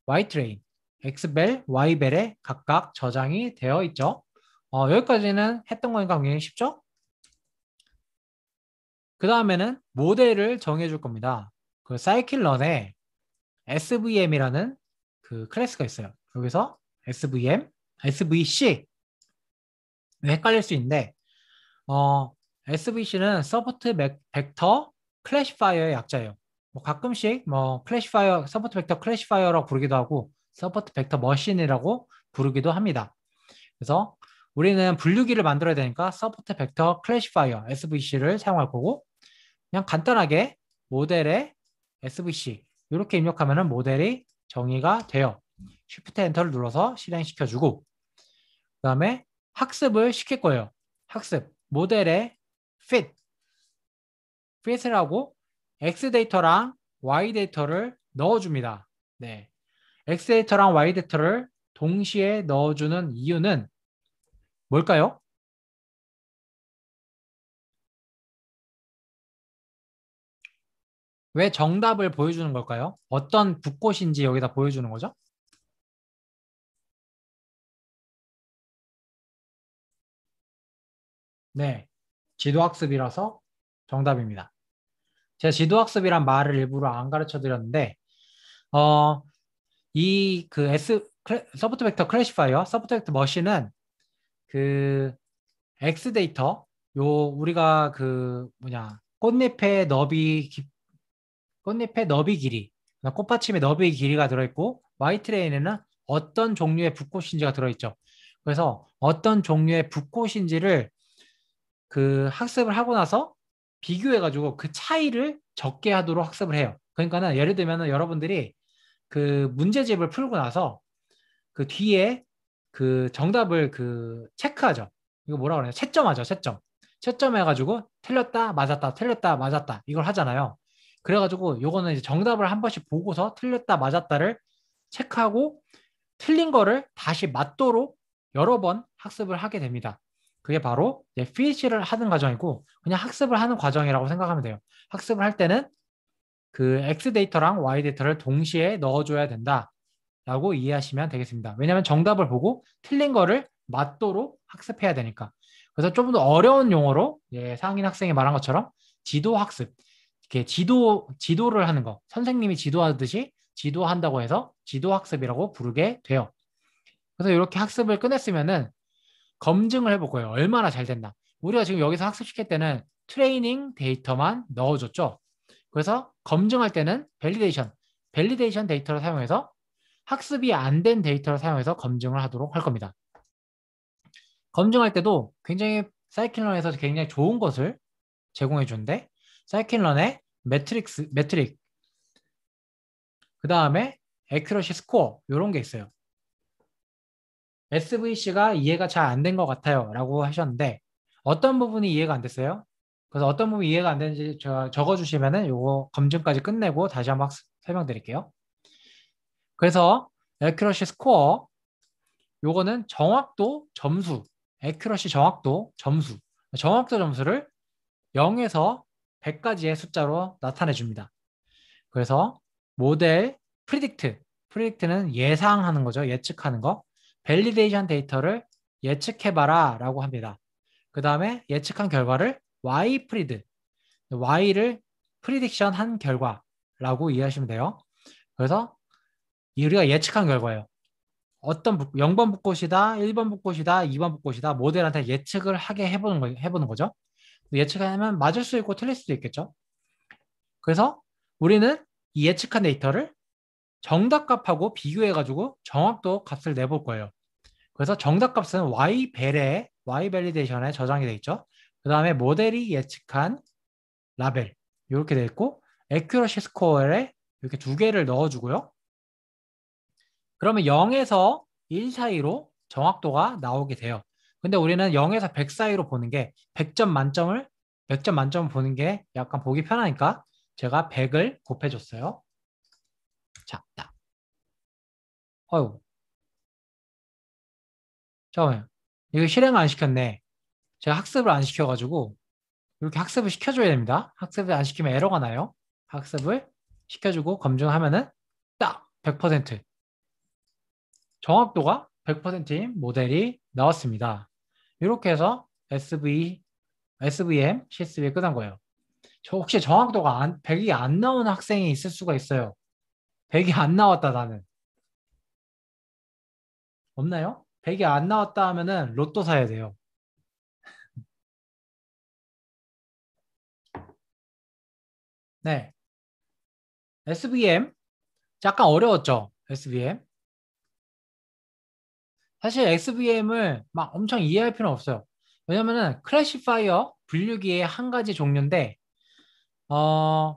S1: Y트레인, X벨, Y벨에 각각 저장이 되어 있죠. 여기까지는 했던 거니까 굉장히 쉽죠? 그 다음에는 모델을 정해줄 겁니다. 그 사이클런에 SVM이라는 그 클래스가 있어요. 여기서 SVM, SVC 헷갈릴 수 있는데 SVC는 서포트 벡터 클래시파이어의 약자예요. 뭐 가끔씩 뭐 클래시파이어, 서포트 벡터 클래시파이어라고 부르기도 하고 서포트 벡터 머신이라고 부르기도 합니다. 그래서 우리는 분류기를 만들어야 되니까 서포트 벡터 클래시파이어 SVC를 사용할 거고 그냥 간단하게 모델의 SVC 이렇게 입력하면 모델이 정의가 돼요. Shift 엔터를 눌러서 실행시켜주고 그다음에 학습을 시킬 거예요. 학습 모델의 fit을 하고 X 데이터랑 Y 데이터를 넣어줍니다. 네, X 데이터랑 Y 데이터를 동시에 넣어주는 이유는 뭘까요? 왜 정답을 보여주는 걸까요? 어떤 붓꽃인지 여기다 보여주는 거죠? 네, 지도학습이라서 정답입니다. 제가 지도학습이란 말을 일부러 안 가르쳐 드렸는데, 어, 이 그 서포트 벡터 클래시파이어, 서포트 벡터 머신은 그 X 데이터, 요 우리가 그 뭐냐 꽃잎의 너비 길이, 그러니까 꽃받침의 너비 길이가 들어있고 Y 트레인에는 어떤 종류의 붓꽃인지가 들어있죠. 그래서 어떤 종류의 붓꽃인지를 그 학습을 하고 나서 비교해가지고 그 차이를 적게 하도록 학습을 해요. 그러니까는 예를 들면은 여러분들이 그 문제집을 풀고 나서 그 뒤에 그 정답을 그 체크하죠. 이거 뭐라 그러냐? 채점하죠. 채점. 채점해가지고 틀렸다, 맞았다, 틀렸다, 맞았다. 이걸 하잖아요. 그래가지고 요거는 이제 정답을 한 번씩 보고서 틀렸다, 맞았다를 체크하고 틀린 거를 다시 맞도록 여러 번 학습을 하게 됩니다. 그게 바로 PH를 하는 과정이고 그냥 학습을 하는 과정이라고 생각하면 돼요. 학습을 할 때는 그 X 데이터랑 Y 데이터를 동시에 넣어줘야 된다라고 이해하시면 되겠습니다. 왜냐하면 정답을 보고 틀린 거를 맞도록 학습해야 되니까. 그래서 좀 더 어려운 용어로 상인 학생이 말한 것처럼 지도 학습, 이렇게 지도를 하는 거, 선생님이 지도하듯이 지도한다고 해서 지도 학습이라고 부르게 돼요. 그래서 이렇게 학습을 끝냈으면은 검증을 해볼 거예요. 얼마나 잘 됐나. 우리가 지금 여기서 학습시킬 때는 트레이닝 데이터만 넣어줬죠. 그래서 검증할 때는 밸리데이션 데이터를 사용해서 학습이 안 된 데이터를 사용해서 검증을 하도록 할 겁니다. 검증할 때도 굉장히 사이클런에서 굉장히 좋은 것을 제공해 주는데 사이클런의 매트릭, 그 다음에 애큐러시 스코어 이런 게 있어요. SVC가 이해가 잘 안 된 것 같아요 라고 하셨는데 어떤 부분이 이해가 안 됐어요? 그래서 어떤 부분이 이해가 안 되는지 적어주시면은 요거 검증까지 끝내고 다시 한번 설명드릴게요. 그래서 애큐러시 스코어 요거는 정확도 점수, 애큐러시 정확도 점수, 정확도 점수를 0에서 100까지의 숫자로 나타내 줍니다. 그래서 모델 프리딕트는 예상하는 거죠. 예측하는 거. 밸리데이션 데이터를 예측해봐라 라고 합니다. 그 다음에 예측한 결과를 Y를 프리딕션 한 결과라고 이해하시면 돼요. 그래서 우리가 예측한 결과예요. 어떤 0번 붓꽃이다, 1번 붓꽃이다, 2번 붓꽃이다 모델한테 예측을 하게 해보는 거죠. 예측하면 맞을 수 있고 틀릴 수도 있겠죠. 그래서 우리는 이 예측한 데이터를 정답값하고 비교해가지고 정확도 값을 내볼 거예요. 그래서 정답값은 Y 밸리데이션에 저장이 돼 있죠. 그 다음에 모델이 예측한 라벨 이렇게 돼 있고 애큐러시 스코어에 이렇게 두 개를 넣어주고요. 그러면 0에서 1 사이로 정확도가 나오게 돼요. 근데 우리는 0에서 100 사이로 보는 게 100점 만점을 100점 만점을 보는 게 약간 보기 편하니까 제가 100을 곱해줬어요. 자, 딱. 어유, 잠깐만요. 이거 실행을 안 시켰네. 제가 학습을 안 시켜가지고 이렇게 학습을 시켜줘야 됩니다. 학습을 안 시키면 에러가 나요. 학습을 시켜주고 검증하면은 딱 100% 정확도가 100%인 모델이 나왔습니다. 이렇게 해서 SVM, CSV에 끝난 거예요. 저 혹시 정확도가 100이 안 나오는 학생이 있을 수가 있어요. 100이 안 나왔다 나는. 없나요? 100이 안 나왔다 하면은 로또 사야 돼요. 네. SVM 약간 어려웠죠? SVM. 사실 SVM을 막 엄청 이해할 필요는 없어요. 왜냐면은 클래시파이어 분류기의 한 가지 종류인데 어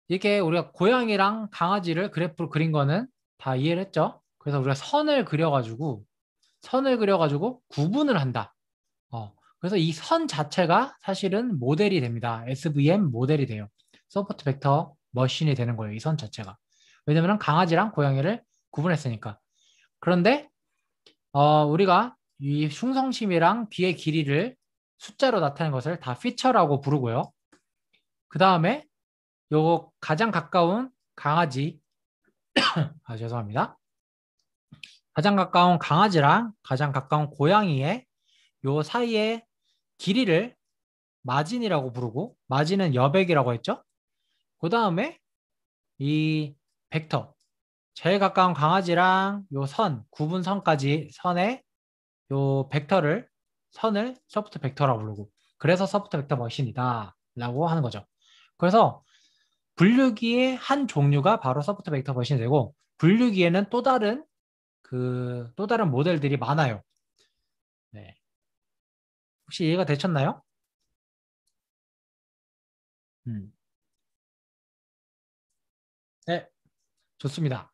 S1: 이게 우리가 고양이랑 강아지를 그래프로 그린 거는 다 이해를 했죠? 그래서 우리가 선을 그려가지고 구분을 한다. 그래서 이 선 자체가 사실은 모델이 됩니다. SVM 모델이 돼요. 서포트 벡터 머신이 되는 거예요. 이 선 자체가. 왜냐면 강아지랑 고양이를 구분했으니까. 그런데 우리가 이 흉성심이랑 귀의 길이를 숫자로 나타낸 것을 다 피처라고 부르고요. 그 다음에 요 가장 가까운 강아지, 죄송합니다. 가장 가까운 강아지랑 가장 가까운 고양이의 요 사이의 길이를 마진이라고 부르고, 마진은 여백이라고 했죠. 그 다음에 이 벡터, 제일 가까운 강아지랑 요 선, 구분선까지 선의 요 선을 소프트 벡터라고 부르고, 그래서 소프트 벡터 머신이다 라고 하는 거죠. 그래서 분류기의 한 종류가 바로 소프트 벡터 머신이 되고, 분류기에는 또 다른 모델들이 많아요. 네. 혹시 이해가 되셨나요? 음. 네, 좋습니다.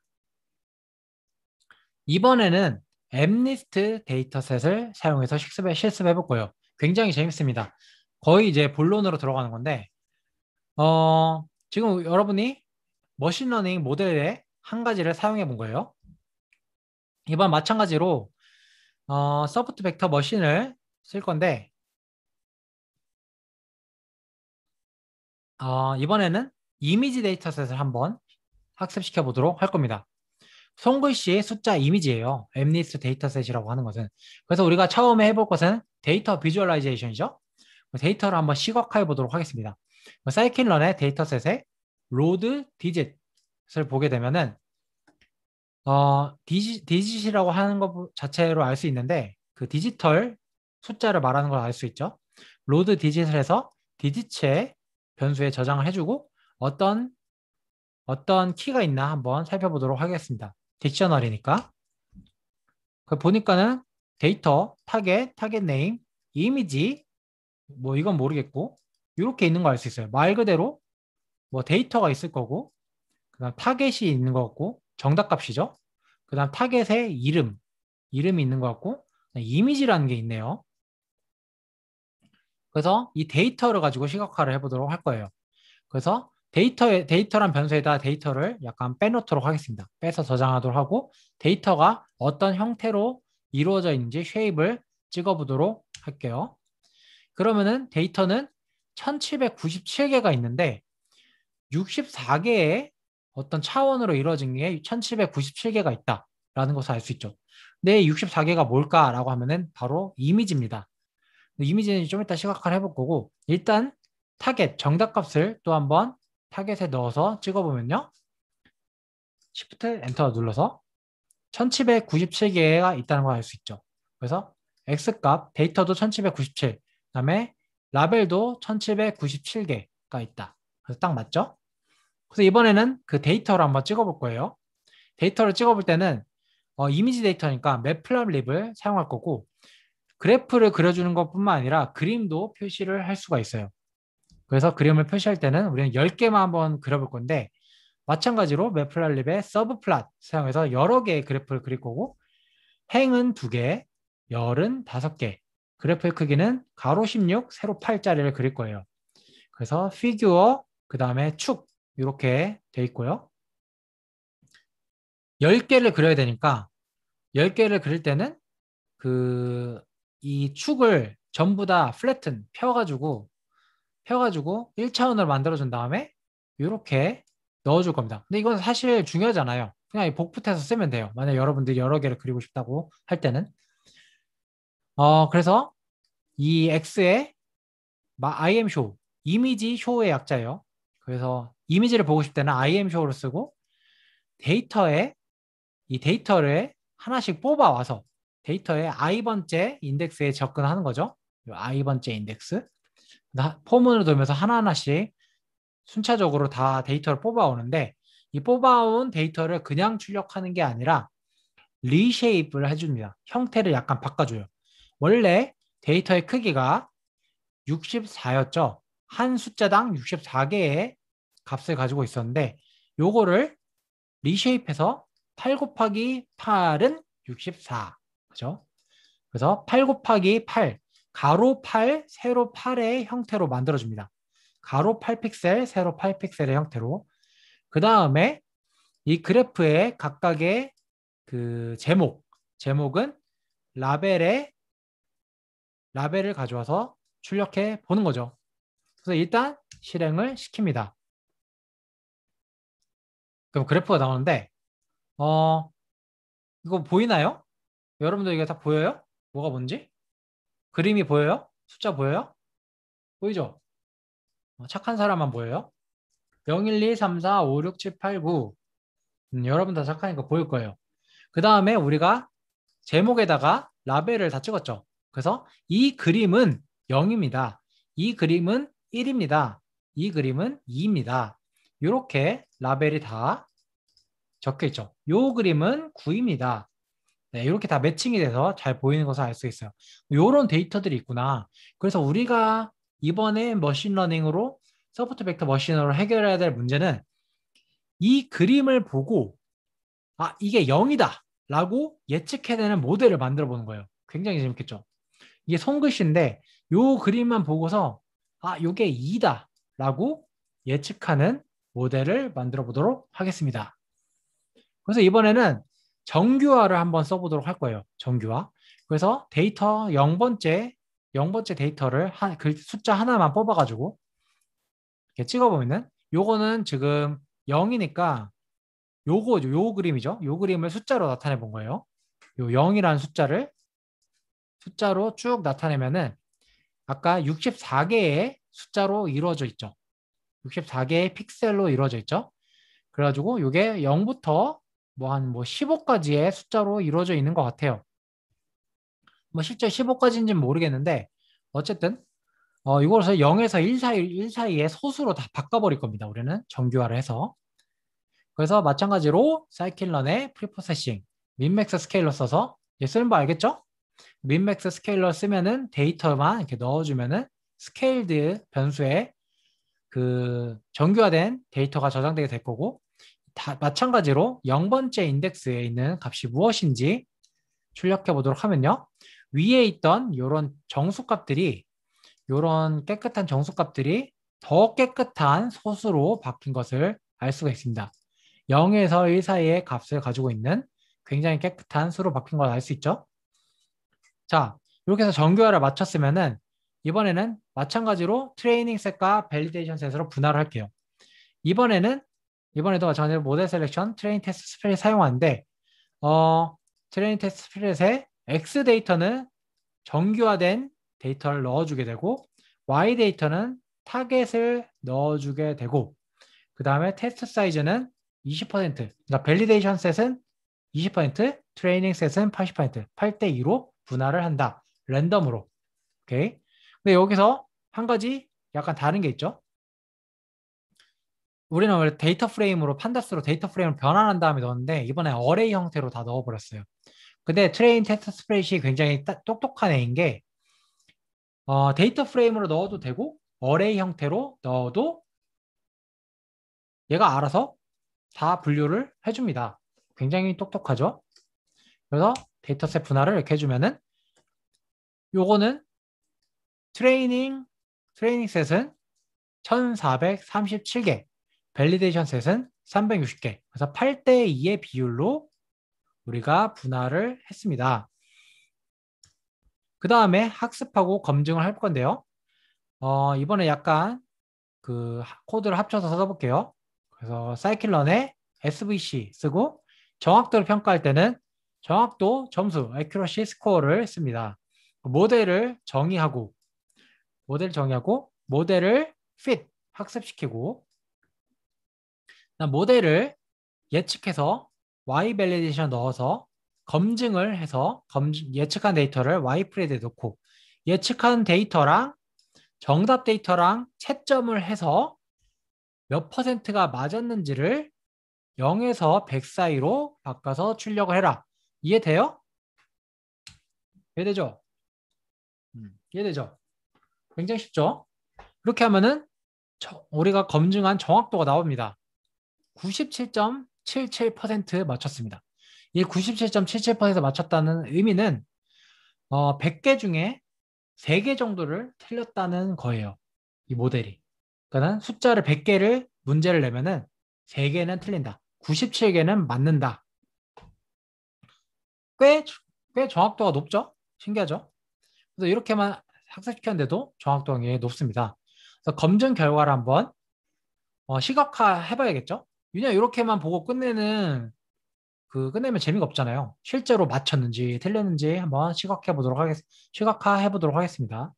S1: 이번에는 엠리스트 데이터셋을 사용해서 실습해 볼 거예요. 굉장히 재밌습니다. 거의 이제 본론으로 들어가는 건데, 지금 여러분이 머신러닝 모델의 한 가지를 사용해 본 거예요. 이번 마찬가지로 소프트 벡터 머신을 쓸 건데, 이번에는 이미지 데이터셋을 한번 학습시켜 보도록 할 겁니다. 손글씨 숫자 이미지예요. 엠리스트 데이터셋이라고 하는 것은. 그래서 우리가 처음에 해볼 것은 데이터 비주얼라이제이션이죠. 데이터를 한번 시각화해 보도록 하겠습니다. 사이킨런의 데이터셋에 로드 디짓을 보게 되면은 디짓이라고 하는 것 자체로 알 수 있는데 그 디지털 숫자를 말하는 걸 알 수 있죠. 로드 디짓을 해서 디짓의 변수에 저장을 해주고 어떤 키가 있나 한번 살펴보도록 하겠습니다. 딕셔너리니까. 보니까는 데이터, 타겟 네임, 이미지, 뭐 이건 모르겠고 이렇게 있는 거 알 수 있어요. 말 그대로 뭐 데이터가 있을 거고 그다음 타겟이 있는 것 같고 정답값이죠. 그다음 타겟의 이름이 있는 것 같고 이미지라는 게 있네요. 그래서 이 데이터를 가지고 시각화를 해보도록 할 거예요. 그래서 데이터란 변수에다 데이터를 약간 빼놓도록 하겠습니다. 빼서 저장하도록 하고 데이터가 어떤 형태로 이루어져 있는지 쉐입을 찍어보도록 할게요. 그러면은 데이터는 1797개가 있는데 64개의 어떤 차원으로 이루어진 게 1797개가 있다라는 것을 알 수 있죠. 근데 64개가 뭘까라고 하면은 바로 이미지입니다. 이미지는 좀 이따 시각화를 해볼 거고 일단 타겟, 정답값을 또 한번 타겟에 넣어서 찍어보면요. Shift 엔터 눌러서 1797개가 있다는 걸 알 수 있죠. 그래서 X값, 데이터도 1797, 그다음에 라벨도 1797개가 있다. 그래서 딱 맞죠? 그래서 이번에는 그 데이터를 한번 찍어볼 거예요. 데이터를 찍어볼 때는 이미지 데이터니까 매플랍립을 사용할 거고 그래프를 그려주는 것뿐만 아니라 그림도 표시를 할 수가 있어요. 그래서 그림을 표시할 때는 우리는 10개만 한번 그려볼 건데 마찬가지로 매플랍립의 서브플랫 사용해서 여러 개의 그래프를 그릴 거고 행은 2개, 열은 5개, 그래프의 크기는 가로 16, 세로 8짜리를 그릴 거예요. 그래서 피규어, 그 다음에 축 이렇게 돼 있고요. 10개를 그려야 되니까 10개를 그릴 때는 이 축을 전부 다 플래튼 펴가지고 1차원으로 만들어준 다음에 이렇게 넣어줄 겁니다. 근데 이건 사실 중요하잖아요. 그냥 복붙해서 쓰면 돼요. 만약 여러분들이 여러 개를 그리고 싶다고 할 때는. 그래서 이 X의 IMShow, 이미지 쇼의 약자예요. 그래서 이미지를 보고 싶을 때는 IMShow를 쓰고 이 데이터를 하나씩 뽑아와서 데이터의 i번째 인덱스에 접근하는 거죠. i번째 인덱스. 포문을 돌면서 하나하나씩 순차적으로 다 데이터를 뽑아오는데 이 뽑아온 데이터를 그냥 출력하는 게 아니라 리쉐입을 해줍니다. 형태를 약간 바꿔줘요. 원래 데이터의 크기가 64였죠. 한 숫자당 64개의 값을 가지고 있었는데 요거를 리쉐입해서 8 곱하기 8은 64. 그죠? 그래서 8 곱하기 8, 가로 8, 세로 8의 형태로 만들어줍니다. 가로 8픽셀, 세로 8픽셀의 형태로. 그 다음에 이 그래프의 각각의 그 제목은 라벨을 가져와서 출력해 보는 거죠. 그래서 일단 실행을 시킵니다. 그럼 그래프가 나오는데, 이거 보이나요? 여러분들 이게 다 보여요? 뭐가 뭔지? 그림이 보여요? 숫자 보여요? 보이죠? 착한 사람만 보여요? 0, 1, 2, 3, 4, 5, 6, 7, 8, 9. 여러분 다 착하니까 보일 거예요. 그 다음에 우리가 제목에다가 라벨을 다 찍었죠. 그래서 이 그림은 0입니다. 이 그림은 1입니다. 이 그림은 2입니다. 이렇게 라벨이 다 적혀 있죠. 이 그림은 9입니다. 네, 이렇게 다 매칭이 돼서 잘 보이는 것을 알 수 있어요. 이런 데이터들이 있구나. 그래서 우리가 이번에 머신러닝으로 소프트 벡터 머신으로 해결해야 될 문제는 이 그림을 보고 이게 0이다 라고 예측해내는 모델을 만들어 보는 거예요. 굉장히 재밌겠죠. 이게 손글씨인데 이 그림만 보고서 이게 2다 라고 예측하는 모델을 만들어 보도록 하겠습니다. 그래서 이번에는 정규화를 한번 써보도록 할 거예요. 정규화. 그래서 데이터 0번째 데이터를 그 숫자 하나만 뽑아가지고 이렇게 찍어보면은 요거는 지금 0이니까 요 그림이죠. 요 그림을 숫자로 나타내 본 거예요. 요 0이라는 숫자로 쭉 나타내면은 아까 64개의 숫자로 이루어져 있죠. 64개의 픽셀로 이루어져 있죠. 그래가지고 이게 0부터 한 15까지의 숫자로 이루어져 있는 것 같아요. 실제 15까지인지는 모르겠는데 어쨌든 이것을 0에서 1 사이에 소수로 다 바꿔버릴 겁니다. 우리는 정규화를 해서. 그래서 마찬가지로 사이클런의 프리프로세싱, 민맥스 스케일러 써서 쓰는 거 알겠죠? 민맥스 스케일러 쓰면은 데이터만 이렇게 넣어주면은 스케일드 변수에 그 정규화된 데이터가 저장되게 될 거고 마찬가지로 0번째 인덱스에 있는 값이 무엇인지 출력해 보도록 하면요. 위에 있던 이런 정수값들이 이런 깨끗한 정수값들이 더 깨끗한 소수로 바뀐 것을 알 수가 있습니다. 0에서 1 사이의 값을 가지고 있는 굉장히 깨끗한 수로 바뀐 걸 알 수 있죠. 자, 이렇게 해서 정규화를 마쳤으면은 이번에는 마찬가지로 트레이닝 셋과 밸리데이션 셋으로 분할을 할게요. 이번에도 마찬가지로 모델 셀렉션, 트레이닝 테스트 스프레드 사용하는데 트레이닝 테스트 스프레드에 X 데이터는 정규화된 데이터를 넣어주게 되고 Y 데이터는 타겟을 넣어주게 되고 그 다음에 테스트 사이즈는 20%, 그러니까 밸리데이션 셋은 20%, 트레이닝 셋은 80%, 8대 2로 분할을 한다. 랜덤으로. 오케이. 근데 여기서 한 가지 약간 다른 게 있죠. 우리는 원래 데이터 프레임으로 판다스로 데이터 프레임을 변환한 다음에 넣었는데 이번에 어레이 형태로 다 넣어버렸어요. 근데 트레인 테스트 스프레드이 굉장히 똑똑한 애인 게 데이터 프레임으로 넣어도 되고 어레이 형태로 넣어도 얘가 알아서 다 분류를 해줍니다. 굉장히 똑똑하죠. 그래서 데이터셋 분할을 이렇게 해주면은 요거는 트레이닝 셋은 1437개, 밸리데이션 셋은 360개. 그래서 8대 2의 비율로 우리가 분할을 했습니다. 그 다음에 학습하고 검증을 할 건데요. 이번에 약간 그 코드를 합쳐서 써볼게요. 그래서 사이클런에 SVC 쓰고 정확도를 평가할 때는 정확도 점수, accuracy 스코어를 씁니다. 모델을 정의하고 모델을 fit, 학습시키고 모델을 예측해서 Y 밸리데이션 넣어서 검증을 해서 예측한 데이터를 Y 프레드에 넣고 예측한 데이터랑 정답 데이터랑 채점을 해서 몇 퍼센트가 맞았는지를 0에서 100 사이로 바꿔서 출력을 해라. 이해돼요? 이해되죠? 이해되죠? 굉장히 쉽죠? 이렇게 하면은 우리가 검증한 정확도가 나옵니다. 97.77% 맞췄습니다. 이 97.77% 맞췄다는 의미는 100개 중에 3개 정도를 틀렸다는 거예요. 이 모델이. 그러니까 숫자를 100개를 문제를 내면은 3개는 틀린다. 97개는 맞는다. 꽤, 꽤 정확도가 높죠? 신기하죠? 그래서 이렇게만 학습시켰는데도 정확도가 굉장히 높습니다. 그래서 검증 결과를 한번 시각화 해봐야겠죠? 그냥 이렇게만 보고 끝내면 재미가 없잖아요. 실제로 맞췄는지 틀렸는지 한번 시각화해 보도록 하겠습니다.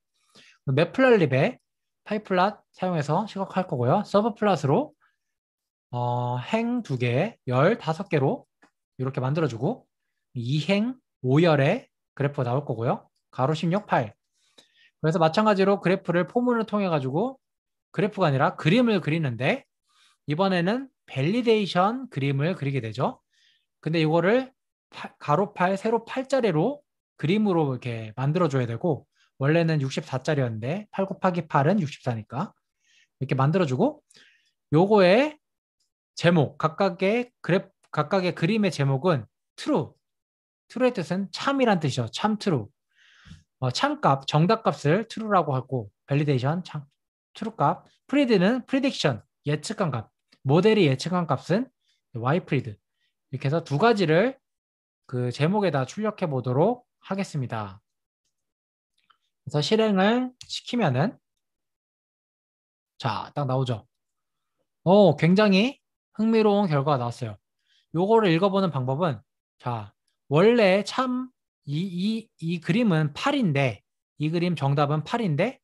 S1: 맵플랫립에 파이플랏 사용해서 시각화할 거고요. 서브플랫으로 행 2개, 열 5개로 이렇게 만들어주고 2행 5열의 그래프가 나올 거고요. 가로 16, 8. 그래서 마찬가지로 그래프를 포문을 통해 가지고 그래프가 아니라 그림을 그리는데 이번에는 밸리데이션 그림을 그리게 되죠. 근데 이거를 가로 8, 세로 8짜리로 그림으로 이렇게 만들어줘야 되고 원래는 64짜리였는데 8 곱하기 8은 64니까 이렇게 만들어주고 요거의 제목, 각각의 그림의 제목은 true. true의 뜻은 참이란 뜻이죠. 참 true. 참값, 정답값을 true라고 하고 validation, true 값. pred는 prediction, 예측한 값. 모델이 예측한 값은 ypred. 이렇게 해서 두 가지를 그 제목에다 출력해 보도록 하겠습니다. 그래서 실행을 시키면은 자, 딱 나오죠. 굉장히 흥미로운 결과가 나왔어요. 요거를 읽어보는 방법은 자, 원래 참 이 그림은 8인데 이 그림 정답은 8인데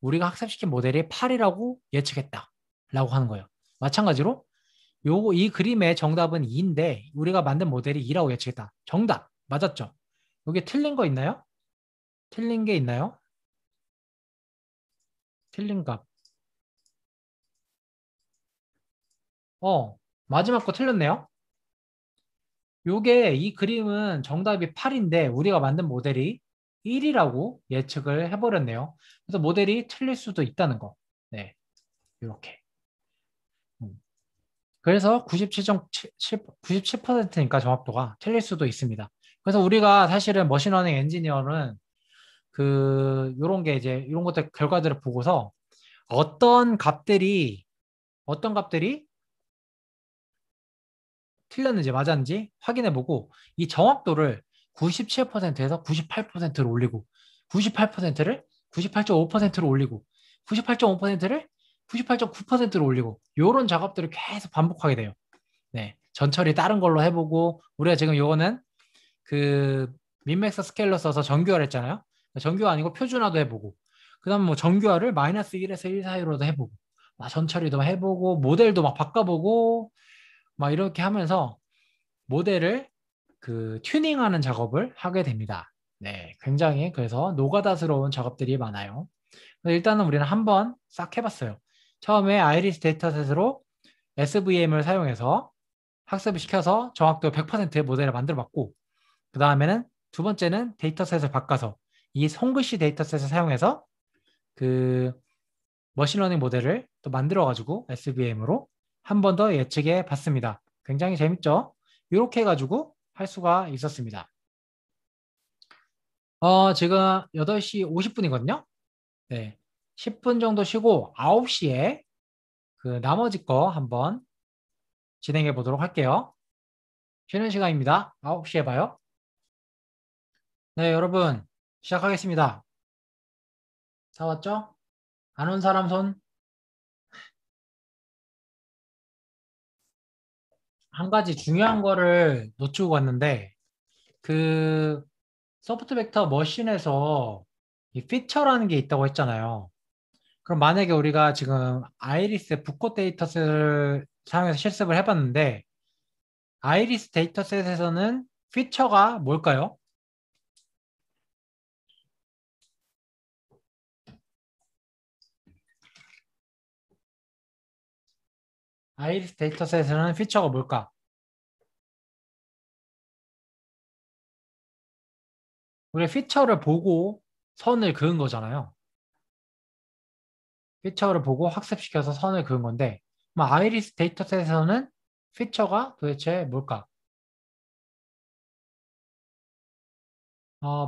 S1: 우리가 학습시킨 모델이 8이라고 예측했다 라고 하는 거예요. 마찬가지로 이 그림의 정답은 2인데 우리가 만든 모델이 2라고 예측했다. 정답 맞았죠? 여기 틀린 거 있나요? 틀린 게 있나요? 틀린 값. 마지막 거 틀렸네요. 이 그림은 정답이 8인데 우리가 만든 모델이 1이라고 예측을 해버렸네요. 그래서 모델이 틀릴 수도 있다는 거. 네, 이렇게. 그래서 97.97%니까 정확도가 틀릴 수도 있습니다. 그래서 우리가 사실은 머신러닝 엔지니어는 요런 게 이제 이런 것들 결과들을 보고서 어떤 값들이 어떤 값들이 틀렸는지 맞았는지 확인해보고 이 정확도를 97%에서 98%로 올리고 98%를 98.5%로 올리고 98.5%를 98.9%로 올리고 이런 작업들을 계속 반복하게 돼요. 네, 전처리 다른 걸로 해보고 우리가 지금 요거는 그 민맥스 스케일러 써서 정규화를 했잖아요. 정규화 아니고 표준화도 해보고 그 다음 뭐 정규화를 마이너스 1에서 1 사이로도 해보고 전처리도 해보고 모델도 막 바꿔보고 막 이렇게 하면서 모델을 튜닝하는 작업을 하게 됩니다. 네, 굉장히 그래서 노가다스러운 작업들이 많아요. 일단은 우리는 한번 싹 해봤어요. 처음에 아이리스 데이터셋으로 SVM을 사용해서 학습을 시켜서 정확도 100%의 모델을 만들어봤고 그 다음에는 두 번째는 데이터셋을 바꿔서 이 손글씨 데이터셋을 사용해서 그 머신러닝 모델을 또 만들어가지고 SVM으로 한 번 더 예측해 봤습니다. 굉장히 재밌죠? 이렇게 해가지고 할 수가 있었습니다. 지금 8시 50분이거든요. 네. 10분 정도 쉬고 9시에 그 나머지 거 한번 진행해 보도록 할게요. 쉬는 시간입니다. 9시에 봐요. 네, 여러분 시작하겠습니다. 다 왔죠? 안 온 사람 손. 한 가지 중요한 거를 놓치고 갔는데 그 소프트 벡터 머신에서 이 피처라는 게 있다고 했잖아요. 그럼 만약에 우리가 지금 아이리스 붓꽃 데이터셋을 사용해서 실습을 해봤는데 아이리스 데이터셋에서는 피처가 뭘까요? 아이리스 데이터셋에는 피처가 뭘까? 우리 피처를 보고 선을 그은 거잖아요. 피처를 보고 학습시켜서 선을 그은 건데, 그럼 아이리스 데이터셋에서는 피처가 도대체 뭘까?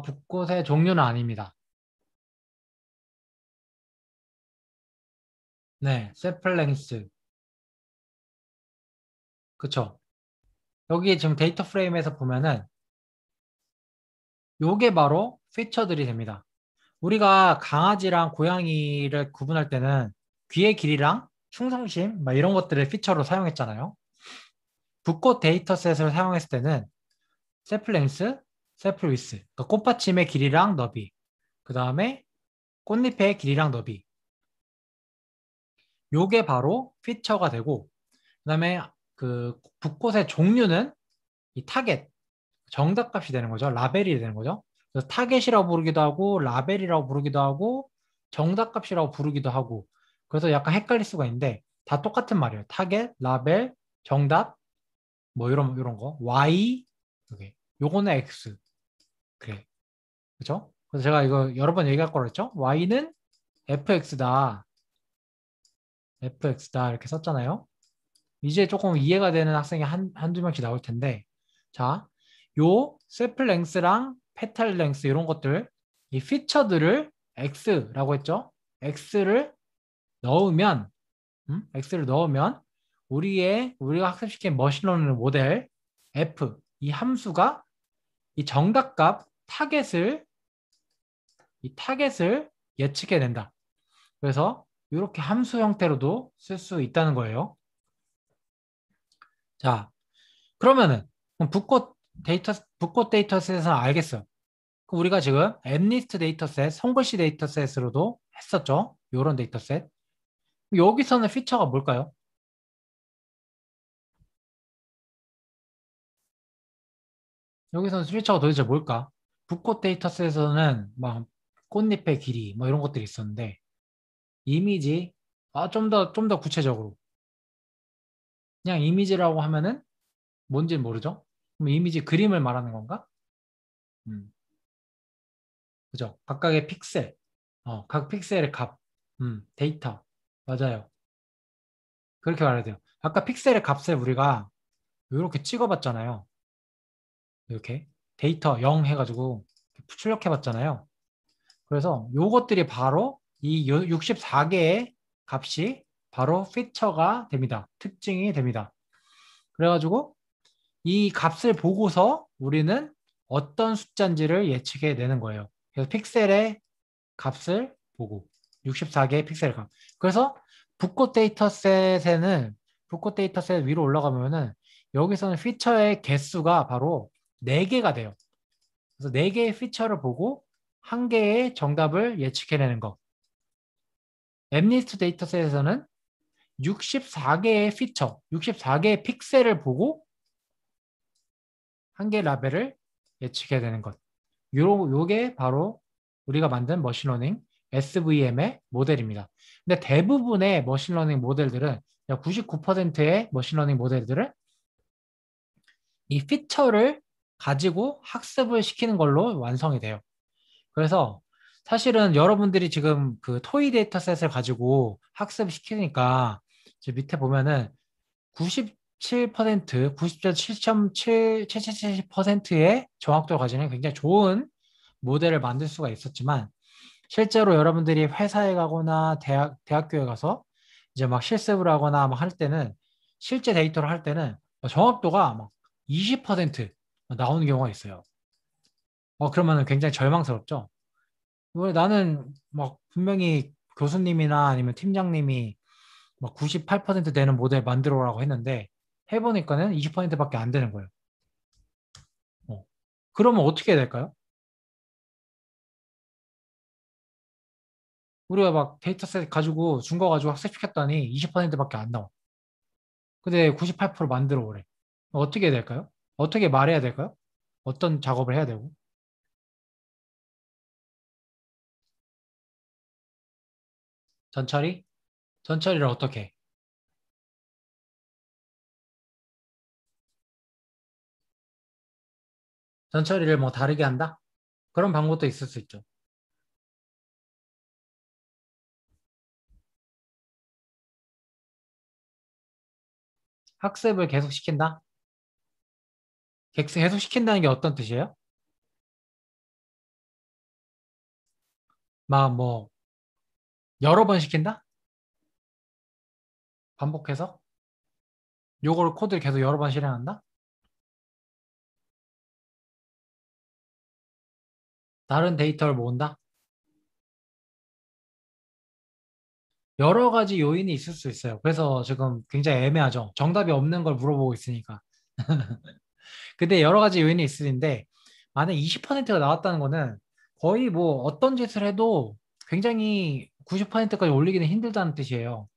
S1: 붓꽃의 종류는 아닙니다. 네, 세플랭스. 그쵸? 여기 지금 데이터 프레임에서 보면은 요게 바로 피처들이 됩니다. 우리가 강아지랑 고양이를 구분할 때는 귀의 길이랑 충성심 막 이런 것들을 피처로 사용했잖아요. 붓꽃 데이터셋을 사용했을 때는 세플랭스, 세플위스, 그러니까 꽃받침의 길이랑 너비, 그 다음에 꽃잎의 길이랑 너비, 요게 바로 피처가 되고, 그 다음에 그 붓꽃의 종류는 이 타겟, 정답값이 되는 거죠. 라벨이 되는 거죠. 그래서 타겟이라고 부르기도 하고, 라벨이라고 부르기도 하고, 정답값이라고 부르기도 하고, 그래서 약간 헷갈릴 수가 있는데, 다 똑같은 말이에요. 타겟, 라벨, 정답, 뭐 이런 거. Y, 여기. 요거는 X. 그래. 그죠? 그래서 제가 이거 여러 번 얘기할 거라 했죠? Y는 FX다. FX다. 이렇게 썼잖아요. 이제 조금 이해가 되는 학생이 한두 명씩 나올 텐데, 자, 요 세플 랭스랑 페탈 랭스 이런 것들, 이 피처들을 X라고 했죠? X를 넣으면, X를 넣으면 우리가 학습시킨 머신러닝 모델 F, 이 함수가 이 정답값 타겟을 예측해낸다. 그래서 이렇게 함수 형태로도 쓸 수 있다는 거예요. 자, 그러면은 그럼 붓꽃 데이터셋에서 알겠어요. 그럼 우리가 지금 엠리스트 데이터셋, 손글씨 데이터셋으로도 했었죠. 이런 데이터셋. 여기서는 피처가 뭘까요? 여기서는 피처가 도대체 뭘까? 붓꽃 데이터셋에서는 막 꽃잎의 길이 뭐 이런 것들이 있었는데 이미지 좀 더 구체적으로 그냥 이미지라고 하면은 뭔지 모르죠? 그럼 이미지 그림을 말하는 건가? 음, 그죠? 각각의 픽셀, 각 픽셀의 값, 데이터 맞아요. 그렇게 말해야 돼요. 아까 픽셀의 값을 우리가 이렇게 찍어봤잖아요. 이렇게 데이터 0 해가지고 출력해봤잖아요. 그래서 요것들이 바로 이 64개의 값이 바로 피처가 됩니다. 특징이 됩니다. 그래가지고 이 값을 보고서 우리는 어떤 숫자인지를 예측해 내는 거예요. 그래서 픽셀의 값을 보고 64개의 픽셀 값. 그래서 붓꽃 데이터셋에는 붓꽃 데이터셋 위로 올라가면은 여기서는 피처의 개수가 바로 4개가 돼요. 그래서 4개의 피처를 보고 1개의 정답을 예측해내는 거. 엠리스트 데이터셋에서는 64개의 피처, 64개의 픽셀을 보고 1개의 라벨을 예측해야 되는 것. 요게 바로 우리가 만든 머신러닝 SVM의 모델입니다. 근데 대부분의 머신러닝 모델들은 99%의 머신러닝 모델들은 이 피처를 가지고 학습을 시키는 걸로 완성이 돼요. 그래서 사실은 여러분들이 지금 그 토이 데이터셋을 가지고 학습시키니까 밑에 보면은 97%, 97.777%의 정확도를 가지는 굉장히 좋은 모델을 만들 수가 있었지만 실제로 여러분들이 회사에 가거나 대학교에 가서 이제 막 실습을 하거나 막 할 때는 실제 데이터를 할 때는 정확도가 막 20% 나오는 경우가 있어요. 그러면은 굉장히 절망스럽죠. 왜 나는 막 분명히 교수님이나 아니면 팀장님이 막 98% 되는 모델 만들어라고 했는데 해보니까는 20%밖에 안 되는 거예요. 어. 그러면 어떻게 해야 될까요? 우리가 막 데이터셋 가지고 준 거 가지고 학습시켰더니 20%밖에 안 나와. 근데 98% 만들어 오래. 어떻게 해야 될까요? 어떻게 말해야 될까요? 어떤 작업을 해야 되고? 전처리? 전처리를 어떻게 해? 전처리를 뭐 다르게 한다? 그런 방법도 있을 수 있죠. 학습을 계속 시킨다? 계속 시킨다는 게 어떤 뜻이에요? 막 뭐 여러 번 시킨다? 반복해서? 요걸 코드를 계속 여러 번 실행한다? 다른 데이터를 모은다? 여러 가지 요인이 있을 수 있어요. 그래서 지금 굉장히 애매하죠. 정답이 없는 걸 물어보고 있으니까. 근데 여러 가지 요인이 있으는데, 만약 20%가 나왔다는 거는 거의 뭐 어떤 짓을 해도 굉장히 90%까지 올리기는 힘들다는 뜻이에요.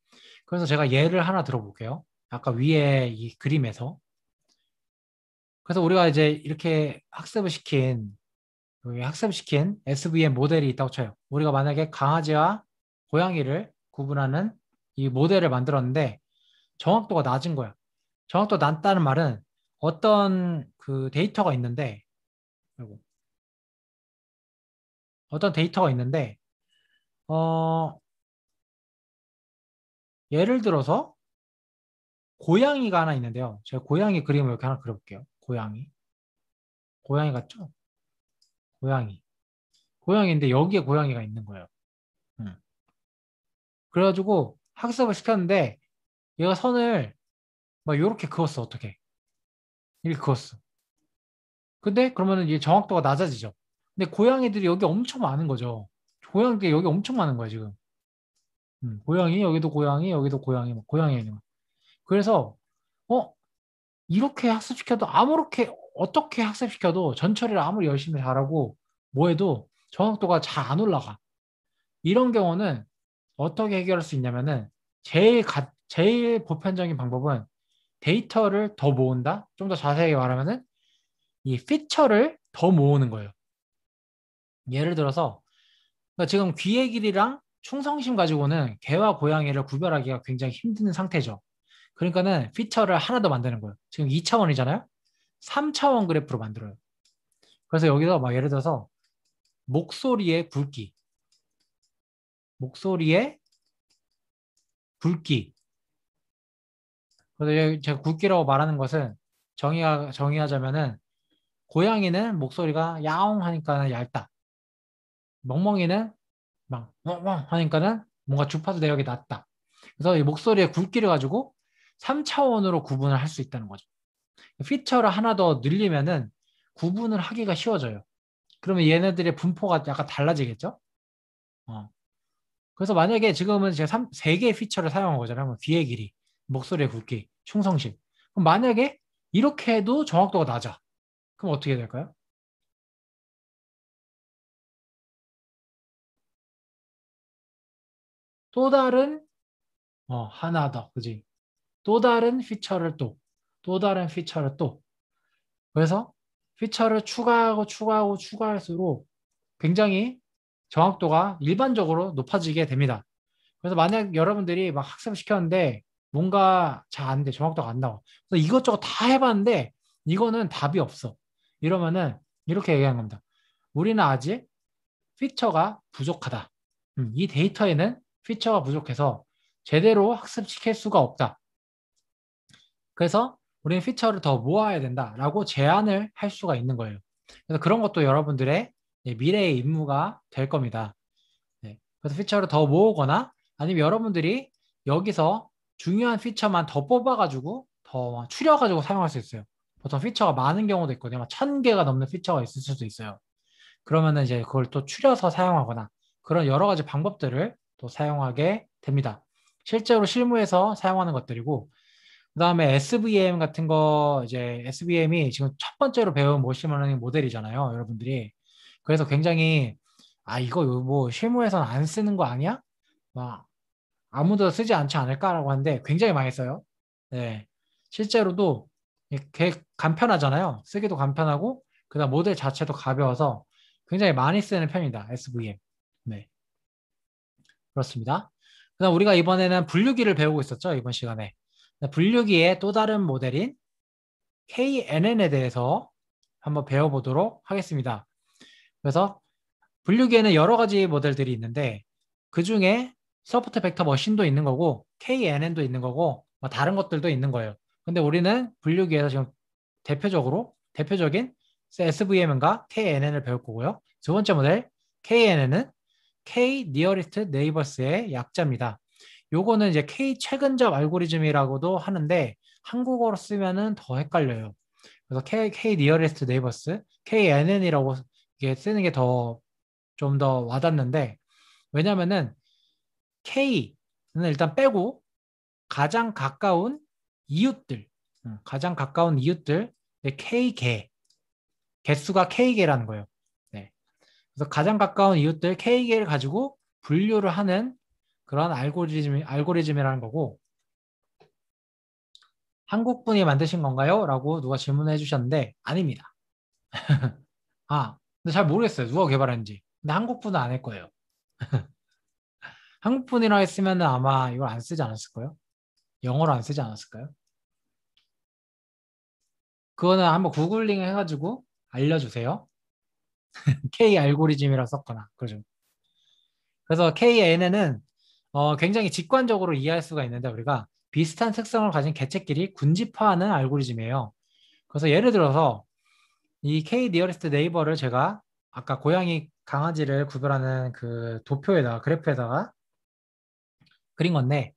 S1: 그래서 제가 예를 하나 들어볼게요. 아까 위에 이 그림에서. 그래서 우리가 이제 이렇게 학습시킨 SVM 모델이 있다고 쳐요. 우리가 만약에 강아지와 고양이를 구분하는 이 모델을 만들었는데 정확도가 낮은 거야. 정확도가 낮다는 말은 어떤 그 데이터가 있는데, 아이고, 어떤 데이터가 있는데, 어, 예를 들어서 고양이가 하나 있는데요. 제가 고양이 그림을 이렇게 하나 그려볼게요. 고양이. 고양이 같죠? 고양이. 고양이인데 여기에 고양이가 있는 거예요. 음. 그래가지고 학습을 시켰는데 얘가 선을 막 이렇게 그었어. 어떻게? 이렇게 그었어. 근데 그러면은 이게 정확도가 낮아지죠. 근데 고양이들이 여기 엄청 많은 거죠. 고양이들이 여기 엄청 많은 거야, 지금. 고양이, 여기도 고양이, 여기도 고양이, 막 고양이. 막. 그래서, 어, 이렇게 학습시켜도 아무렇게, 어떻게 학습시켜도 전처리를 아무리 열심히 잘하고 뭐 해도 정확도가 잘 안 올라가. 이런 경우는 어떻게 해결할 수 있냐면은 제일 보편적인 방법은 데이터를 더 모은다? 좀 더 자세하게 말하면은 이 피처를 더 모으는 거예요. 예를 들어서 그러니까 지금 귀의 길이랑 충성심 가지고는 개와 고양이를 구별하기가 굉장히 힘든 상태죠. 그러니까는 피처를 하나 더 만드는 거예요. 지금 2차원이잖아요. 3차원 그래프로 만들어요. 그래서 여기서 막 예를 들어서 목소리의 굵기, 목소리의 굵기. 그래서 제가 굵기라고 말하는 것은 정의하자면은 고양이는 목소리가 야옹 하니까 얇다. 멍멍이는 막 멍멍 하니까는 뭔가 주파수 내역이 낮다. 그래서 이 목소리의 굵기를 가지고 3차원으로 구분을 할 수 있다는 거죠. 피처를 하나 더 늘리면은 구분을 하기가 쉬워져요. 그러면 얘네들의 분포가 약간 달라지겠죠? 어. 그래서 만약에 지금은 제가 3개의 피처를 사용한 거잖아요. 뭐 귀의 길이, 목소리의 굵기, 충성심. 그럼 만약에 이렇게 해도 정확도가 낮아. 그럼 어떻게 될까요? 또 다른 하나 더, 그지? 또 다른 피처를 또 다른 피처를 또. 그래서 피처를 추가할수록 굉장히 정확도가 일반적으로 높아지게 됩니다. 그래서 만약 여러분들이 막 학습을 시켰는데 뭔가 잘 안 돼, 정확도가 안 나와. 그래서 이것저것 다 해봤는데 이거는 답이 없어. 이러면은 이렇게 얘기하는 겁니다. 우리는 아직 피처가 부족하다. 이 데이터에는 피처가 부족해서 제대로 학습시킬 수가 없다. 그래서 우리는 피처를 더 모아야 된다라고 제안을 할 수가 있는 거예요. 그래서 그런 것도 여러분들의 미래의 임무가 될 겁니다. 네. 그래서 피처를 더 모으거나 아니면 여러분들이 여기서 중요한 피처만 더 뽑아가지고 더 추려가지고 사용할 수 있어요. 보통 피처가 많은 경우도 있거든요. 1000개가 넘는 피처가 있을 수도 있어요. 그러면은 이제 그걸 또 추려서 사용하거나 그런 여러 가지 방법들을 또 사용하게 됩니다. 실제로 실무에서 사용하는 것들이고 그다음에 SVM 같은 거 이제 SVM이 지금 첫 번째로 배운 머신러닝 모델이잖아요, 여러분들이. 그래서 굉장히 이거 뭐 실무에서는 안 쓰는 거 아니야? 막 아무도 쓰지 않지 않을까라고 하는데 굉장히 많이 써요. 네. 실제로도 이렇게 간편하잖아요. 쓰기도 간편하고 그다음 모델 자체도 가벼워서 굉장히 많이 쓰는 편입니다. SVM. 네. 그렇습니다. 그다음 우리가 이번에는 분류기를 배우고 있었죠, 이번 시간에. 분류기의 또 다른 모델인 KNN에 대해서 한번 배워보도록 하겠습니다. 그래서 분류기에는 여러 가지 모델들이 있는데 그 중에 소프트 벡터 머신도 있는 거고 KNN도 있는 거고 뭐 다른 것들도 있는 거예요. 근데 우리는 분류기에서 지금 대표적인 SVM과 KNN을 배울 거고요. 두 번째 모델 KNN은 K Nearest Neighbors의 약자입니다. 요거는 이제 K 최근접 알고리즘이라고도 하는데 한국어로 쓰면은 더 헷갈려요. 그래서 K Nearest Neighbors, KNN이라고 이게 쓰는 게 더 좀 더 와닿는데 왜냐면은 K는 일단 빼고 가장 가까운 이웃들, 가장 가까운 이웃들, 개수가 K개라는 거예요. 네. 그래서 가장 가까운 이웃들 K개를 가지고 분류를 하는 그런 알고리즘이라는 거고 한국 분이 만드신 건가요? 라고 누가 질문을 해주셨는데 아닙니다. 근데 잘 모르겠어요. 누가 개발했는지. 근데 한국 분은 안 할 거예요. 한국 분이라 했으면 아마 이걸 안 쓰지 않았을까요? 영어로 안 쓰지 않았을까요? 그거는 한번 구글링 해가지고 알려주세요. K 알고리즘이라 썼거나. 그죠? 그래서 KNN은 굉장히 직관적으로 이해할 수가 있는데 우리가 비슷한 특성을 가진 개체끼리 군집화하는 알고리즘이에요. 그래서 예를 들어서 이 K 니어리스트 네이버를 제가 아까 고양이 강아지를 구별하는 그 도표에다가 그래프에다가 그린 건데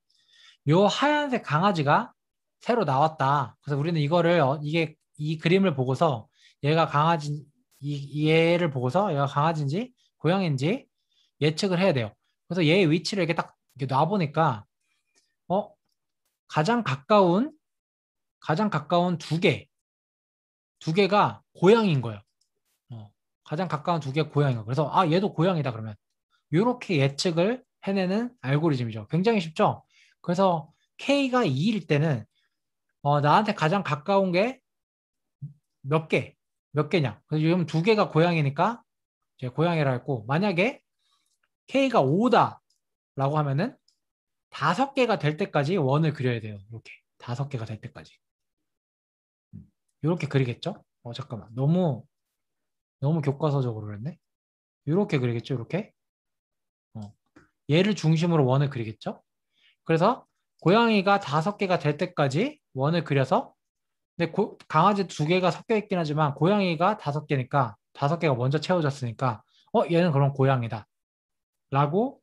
S1: 요 하얀색 강아지가 새로 나왔다. 그래서 우리는 이거를 이게 이 그림을 보고서 얘가 강아지 얘를 보고서 얘가 강아지인지 고양이인지 예측을 해야 돼요. 그래서 얘의 위치를 이렇게 딱 이렇게 놔 보니까 어 가장 가까운 두 개가 고양이인 거예요. 가장 가까운 두 개가 고양인 거예요. 그래서 얘도 고양이다 그러면 이렇게 예측을 해내는 알고리즘이죠. 굉장히 쉽죠. 그래서 K가 2일 때는 나한테 가장 가까운 게 몇 개, 몇 개냐. 그래서 지금 두 개가 고양이니까 이제 고양이라 했고, 만약에 K가 5다라고 하면은 다섯 개가 될 때까지 원을 그려야 돼요. 이렇게 다섯 개가 될 때까지. 이렇게 그리겠죠? 잠깐만. 너무 교과서적으로 그랬네. 이렇게 그리겠죠? 이렇게. 어, 얘를 중심으로 원을 그리겠죠? 그래서 고양이가 다섯 개가 될 때까지 원을 그려서 근데 강아지 두 개가 섞여 있긴 하지만 고양이가 다섯 개니까 다섯 개가 먼저 채워졌으니까 얘는 그럼 고양이다 라고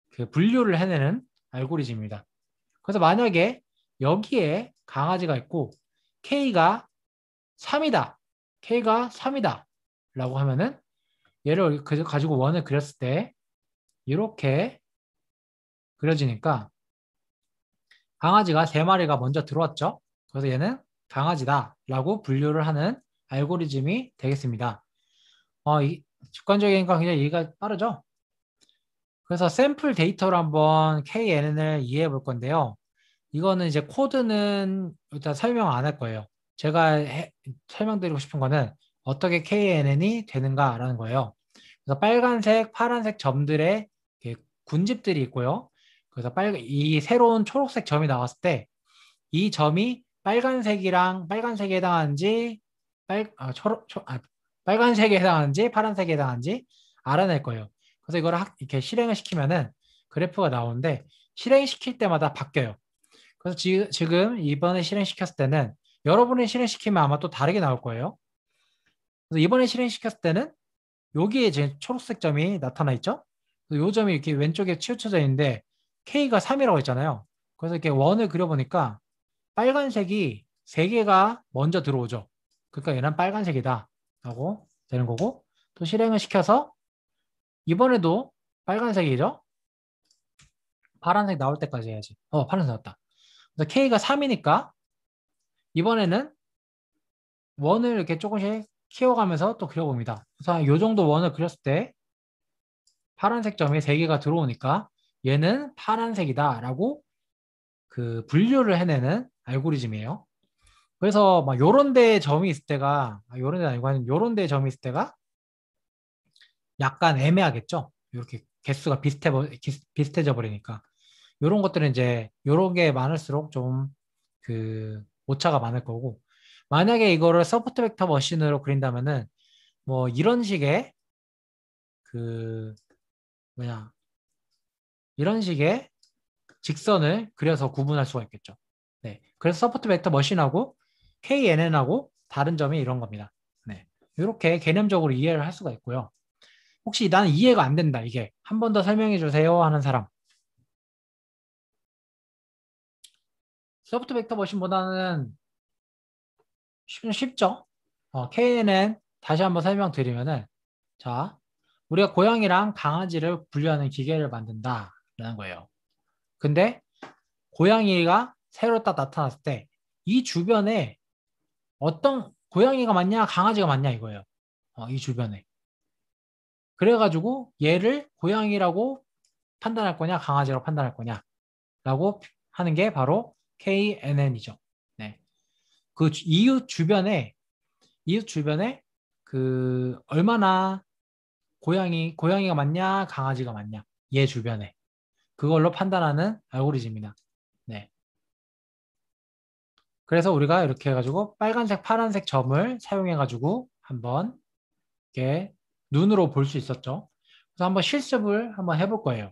S1: 그 분류를 해내는 알고리즘입니다. 그래서 만약에 여기에 강아지가 있고 K가 3이다. K가 3이다. 라고 하면은 얘를 가지고 원을 그렸을 때 이렇게 그려지니까 강아지가 세 마리가 먼저 들어왔죠. 그래서 얘는 강아지다 라고 분류를 하는 알고리즘이 되겠습니다. 직관적이니까 굉장히 이해가 빠르죠? 그래서 샘플 데이터로 한번 KNN을 이해해 볼 건데요. 이거는 이제 코드는 일단 설명 안 할 거예요. 제가 설명드리고 싶은 거는 어떻게 KNN이 되는가라는 거예요. 그래서 빨간색, 파란색 점들의 이렇게 군집들이 있고요. 그래서 이 새로운 초록색 점이 나왔을 때 이 점이 빨간색에 해당하는지 빨간색에 해당하는지 파란색에 해당하는지 알아낼 거예요. 그래서 이거를 이렇게 실행을 시키면은 그래프가 나오는데 실행시킬 때마다 바뀌어요. 그래서 지금 이번에 실행시켰을 때는 여러분이 실행시키면 아마 또 다르게 나올 거예요. 그래서 이번에 실행시켰을 때는 여기에 이제 초록색 점이 나타나 있죠. 이 점이 이렇게 왼쪽에 치우쳐져 있는데 K가 3이라고 했잖아요. 그래서 이렇게 원을 그려보니까 빨간색이 3개가 먼저 들어오죠. 그러니까 얘는 빨간색이다 라고 되는 거고 또 실행을 시켜서 이번에도 빨간색이죠. 파란색 나올 때까지 해야지. 파란색 나왔다. 그래서 K가 3이니까 이번에는 원을 이렇게 조금씩 키워가면서 또 그려봅니다. 그래서 이 정도 원을 그렸을 때 파란색 점이 3개가 들어오니까 얘는 파란색이다 라고 그 분류를 해내는 알고리즘이에요. 그래서 막 요런 데 점이 있을 때가 요런 데 아니고 한 요런 데 점이 있을 때가 약간 애매하겠죠. 이렇게 개수가 비슷해져 버리니까 요런 것들은 이제 요런 게 많을수록 좀 그 오차가 많을 거고 만약에 이거를 서포트 벡터 머신으로 그린다면은 뭐 이런 식의 그 뭐냐 이런 식의 직선을 그려서 구분할 수가 있겠죠. 네. 그래서 서포트 벡터 머신하고 KNN하고 다른 점이 이런 겁니다. 네. 이렇게 개념적으로 이해를 할 수가 있고요. 혹시 나는 이해가 안 된다, 이게. 한 번 더 설명해 주세요 하는 사람. 서포트 벡터 머신보다는 쉽죠? KNN 다시 한번 설명드리면은 자, 우리가 고양이랑 강아지를 분류하는 기계를 만든다라는 거예요. 근데 고양이가 새로 딱 나타났을 때 이 주변에 어떤 고양이가 맞냐 강아지가 맞냐 이거예요. 이 주변에. 그래가지고 얘를 고양이라고 판단할 거냐 강아지라고 판단할 거냐라고 하는 게 바로 KNN이죠. 네. 그 이웃 주변에 그 얼마나 고양이가 맞냐 강아지가 맞냐 얘 주변에 그걸로 판단하는 알고리즘입니다. 네. 그래서 우리가 이렇게 해가지고 빨간색, 파란색 점을 사용해가지고 한번 이렇게 눈으로 볼 수 있었죠. 그래서 한번 실습을 한번 해볼 거예요.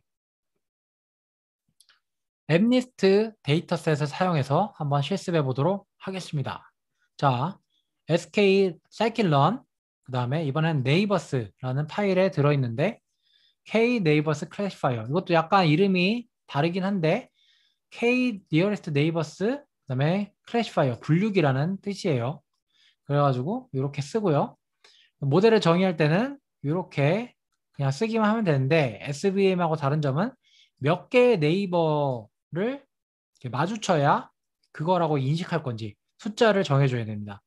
S1: 앱리스트 데이터셋을 사용해서 한번 실습해 보도록 하겠습니다. 자, SK scikit-learn 그 다음에 이번엔 네이버스라는 파일에 들어있는데 K 네이버스 클래시파이어 이것도 약간 이름이 다르긴 한데 K nearest neighbors 그다음에 클래시파이어 분류기라는 뜻이에요. 그래가지고 이렇게 쓰고요. 모델을 정의할 때는 이렇게 그냥 쓰기만 하면 되는데 SVM하고 다른 점은 몇 개의 네이버를 마주쳐야 그거라고 인식할 건지 숫자를 정해줘야 됩니다.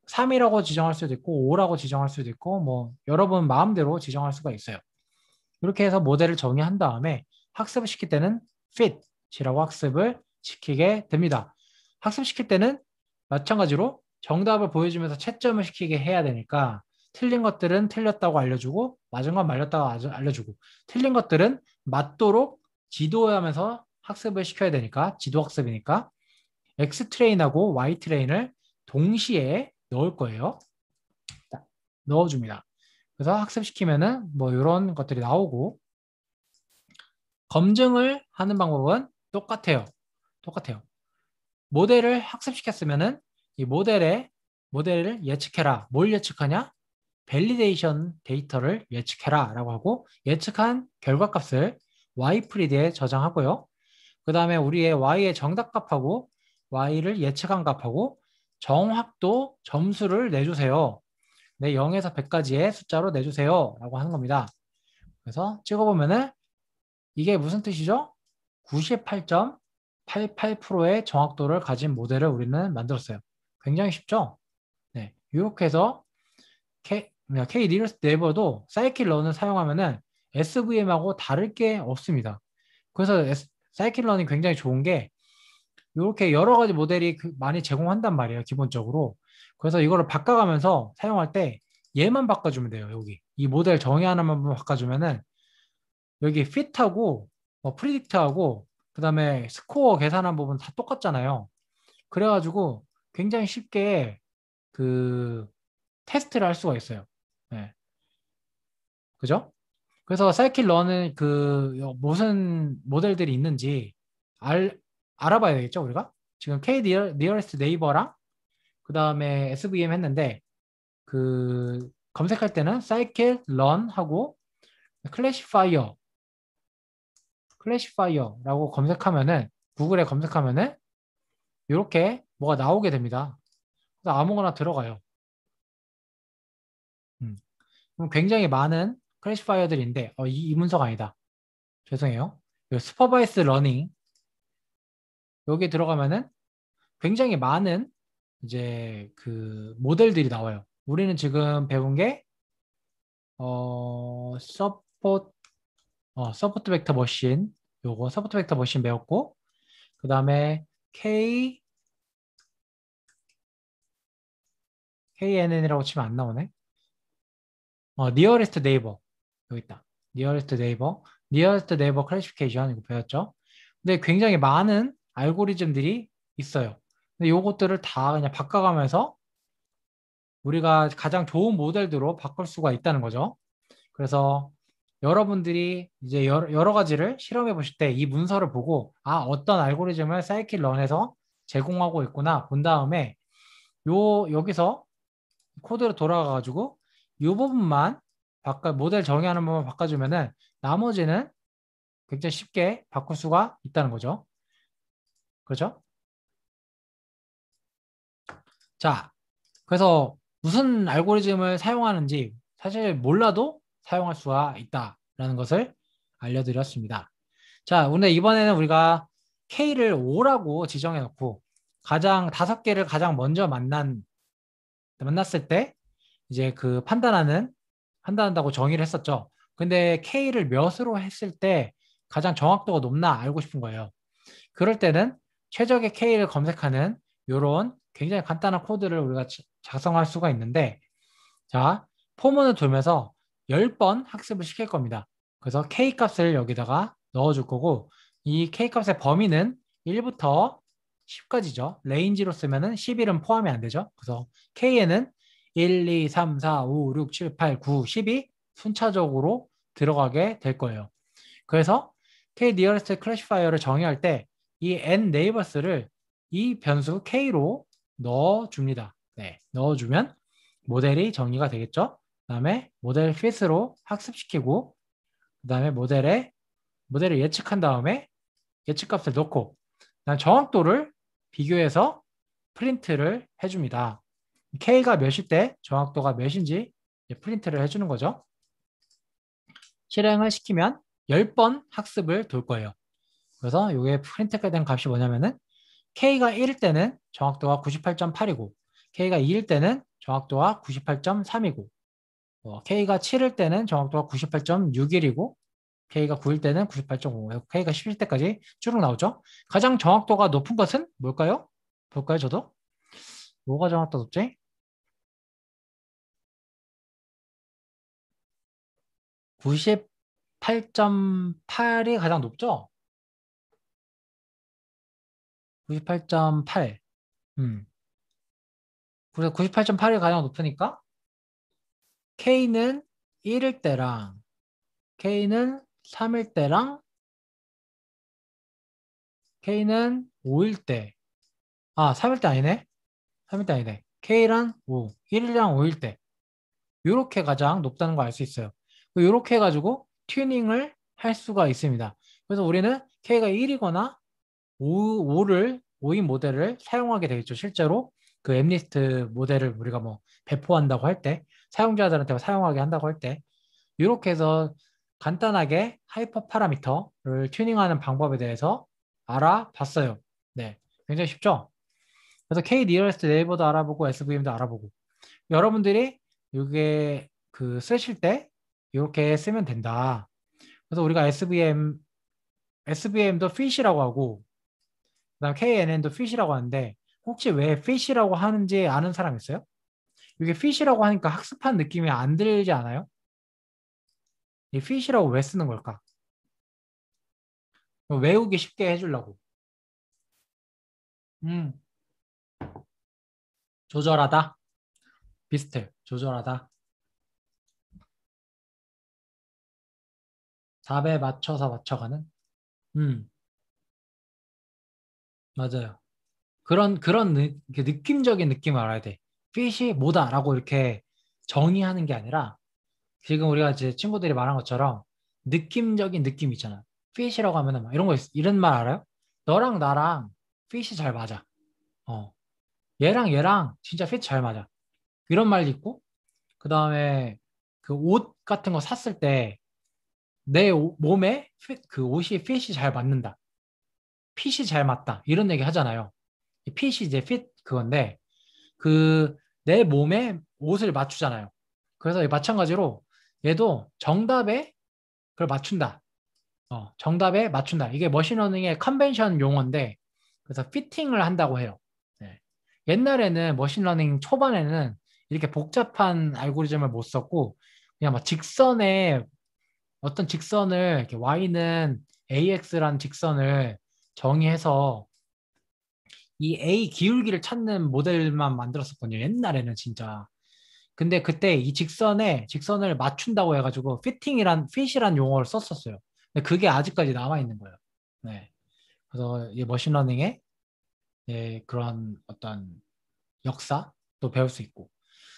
S1: 3이라고 지정할 수도 있고 5라고 지정할 수도 있고 뭐 여러분 마음대로 지정할 수가 있어요. 이렇게 해서 모델을 정의한 다음에 학습을 시킬 때는 fit이라고 학습을 시키게 됩니다. 학습시킬 때는 마찬가지로 정답을 보여주면서 채점을 시키게 해야 되니까 틀린 것들은 틀렸다고 알려주고 맞은 건 말렸다고 알려주고 틀린 것들은 맞도록 지도하면서 학습을 시켜야 되니까 지도학습이니까 X트레인하고 Y트레인을 동시에 넣을 거예요. 넣어줍니다. 그래서 학습시키면은 뭐 이런 것들이 나오고 검증을 하는 방법은 똑같아요. 모델을 학습시켰으면은 이 모델을 예측해라. 뭘 예측하냐? 밸리데이션 데이터를 예측해라 라고 하고 예측한 결과값을 y프리드에 저장하고요. 그 다음에 우리의 y의 정답값하고 y를 예측한 값하고 정확도 점수를 내주세요. 네, 0에서 100까지의 숫자로 내주세요 라고 하는 겁니다. 그래서 찍어보면은 이게 무슨 뜻이죠? 98.88%의 정확도를 가진 모델을 우리는 만들었어요. 굉장히 쉽죠? 네, 이렇게 해서 K-nearest neighbor도 scikit-learn을 사용하면은 SVM하고 다를 게 없습니다. 그래서 scikit-learn이 굉장히 좋은 게 이렇게 여러 가지 모델이 많이 제공한단 말이에요, 기본적으로. 그래서 이거를 바꿔가면서 사용할 때 얘만 바꿔주면 돼요, 여기. 이 모델 정의 하나만 바꿔주면은 여기 fit하고 predict하고 그다음에 스코어 계산한 부분 다 똑같잖아요. 그래가지고 굉장히 쉽게 그 테스트를 할 수가 있어요. 네. 그죠? 그래서 사이클런은 그 무슨 모델들이 있는지 알아봐야 되겠죠, 우리가? 지금 K nearest neighbor랑 그 다음에 SVM 했는데 그 검색할 때는 scikit-learn 하고 클래시파이어라고 검색하면은 구글에 검색하면은 이렇게 뭐가 나오게 됩니다. 그래서 아무거나 들어가요. 그럼 굉장히 많은 클래시파이어들인데 이 문서가 아니다. 죄송해요. 슈퍼바이스 러닝 여기 들어가면은 굉장히 많은 이제 그 모델들이 나와요. 우리는 지금 배운 게 서포트 벡터 머신 요거 서포트 벡터 머신 배웠고 그 다음에 KNN이라고 치면 안 나오네. nearest neighbor 여기 있다. nearest neighbor classification 이거 배웠죠. 근데 굉장히 많은 알고리즘들이 있어요. 근데 요것들을 다 그냥 바꿔가면서 우리가 가장 좋은 모델들로 바꿀 수가 있다는 거죠. 그래서 여러분들이 이제 여러 가지를 실험해 보실 때 이 문서를 보고 어떤 알고리즘을 사이클런에서 제공하고 있구나 본 다음에 여기서 코드로 돌아가 가지고 이 부분만 모델 정의하는 부분만 바꿔주면은 나머지는 굉장히 쉽게 바꿀 수가 있다는 거죠. 그렇죠? 자, 그래서 무슨 알고리즘을 사용하는지 사실 몰라도 사용할 수가 있다라는 것을 알려드렸습니다. 자, 근데 이번에는 우리가 K를 5라고 지정해 놓고 가장 5개를 가장 먼저 만났을 때 이제 그 판단한다고 정의를 했었죠. 근데 K를 몇으로 했을 때 가장 정확도가 높나 알고 싶은 거예요. 그럴 때는 최적의 K를 검색하는 이런 굉장히 간단한 코드를 우리가 작성할 수가 있는데, 자, 포문을 돌면서 10번 학습을 시킬 겁니다. 그래서 K 값을 여기다가 넣어줄 거고, 이 K 값의 범위는 1부터 10까지죠. 레인지로 쓰면은 11은 포함이 안 되죠. 그래서 K에는 1, 2, 3, 4, 5, 6, 7, 8, 9, 10이 순차적으로 들어가게 될 거예요. 그래서 K nearest classifier를 정의할 때 이 n neighbors를 이 변수 K로 넣어줍니다. 네, 넣어주면 모델이 정의가 되겠죠. 그다음에 모델 fit로 학습시키고 그다음에 모델을 예측한 다음에 예측값을 넣고 그다음 정확도를 비교해서 프린트를 해줍니다. K가 몇일 때 정확도가 몇인지 프린트를 해주는 거죠. 실행을 시키면 10번 학습을 돌 거예요. 그래서 이게 프린트가 된 값이 뭐냐면은 K가 1일 때는 정확도가 98.8이고 K가 2일 때는 정확도가 98.3이고 K가 7일 때는 정확도가 98.61이고 K가 9일 때는 98.5, K가 10일 때까지 쭉 나오죠. 가장 정확도가 높은 것은 뭘까요? 볼까요, 저도? 뭐가 정확도 높지? 98.8이 가장 높죠? 98.8. 그래서 98.8이 가장 높으니까 K는 1일 때랑 K는 3일 때랑 K는 5일 때. 3일 때 아니네. 3일 때 아니네. K랑 5, 1이랑 5일 때. 요렇게 가장 높다는 걸 알 수 있어요. 요렇게 해가지고 튜닝을 할 수가 있습니다. 그래서 우리는 K가 1이거나 5인 모델을 사용하게 되겠죠. 실제로 그 엠리스트 모델을 우리가 뭐 배포한다고 할 때, 사용자들한테 사용하게 한다고 할 때, 이렇게 해서 간단하게 하이퍼 파라미터를 튜닝하는 방법에 대해서 알아봤어요. 네, 굉장히 쉽죠? 그래서 K nearest neighbor도 알아보고 SVM도 알아보고 여러분들이 이게 그 쓰실 때 이렇게 쓰면 된다. 그래서 우리가 SVM도 fish라고 하고 그다음 KNN도 fish라고 하는데 혹시 왜 fish라고 하는지 아는 사람 있어요? 이게 fish라고 하니까 학습한 느낌이 안 들지 않아요? 이 fish라고 왜 쓰는 걸까? 외우기 쉽게 해주려고. 음, 조절하다. 비슷해. 조절하다. 답에 맞춰서 맞춰가는. 음, 맞아요. 그런 그 느낌적인 느낌을 알아야 돼. fit이 뭐다라고 이렇게 정의하는 게 아니라 지금 우리가 이제 친구들이 말한 것처럼 느낌적인 느낌 있잖아. fit이라고 하면은 막 이런 말 알아요? 너랑 나랑 fit이 잘 맞아. 어, 얘랑 진짜 fit 잘 맞아. 이런 말도 있고 그 다음에 그 옷 같은 거 샀을 때 내 몸에 그 옷이 핏이 잘 맞는다. 핏이 잘 맞다. 이런 얘기 하잖아요. 이 핏이 이제 핏 그건데 그 내 몸에 옷을 맞추잖아요. 그래서 마찬가지로 얘도 정답에 그걸 맞춘다. 정답에 맞춘다. 이게 머신러닝의 컨벤션 용어인데 그래서 피팅을 한다고 해요. 네. 옛날에는 머신러닝 초반에는 이렇게 복잡한 알고리즘을 못 썼고 그냥 막 어떤 직선을 이렇게 y는 ax라는 직선을 정의해서 이 a 기울기를 찾는 모델만 만들었었거든요. 옛날에는 진짜. 근데 그때 이 직선을 맞춘다고 해가지고 핏이란 용어를 썼었어요. 근데 그게 아직까지 남아 있는 거예요. 네. 그래서 이 머신러닝의 그런 어떤 역사도 배울 수 있고.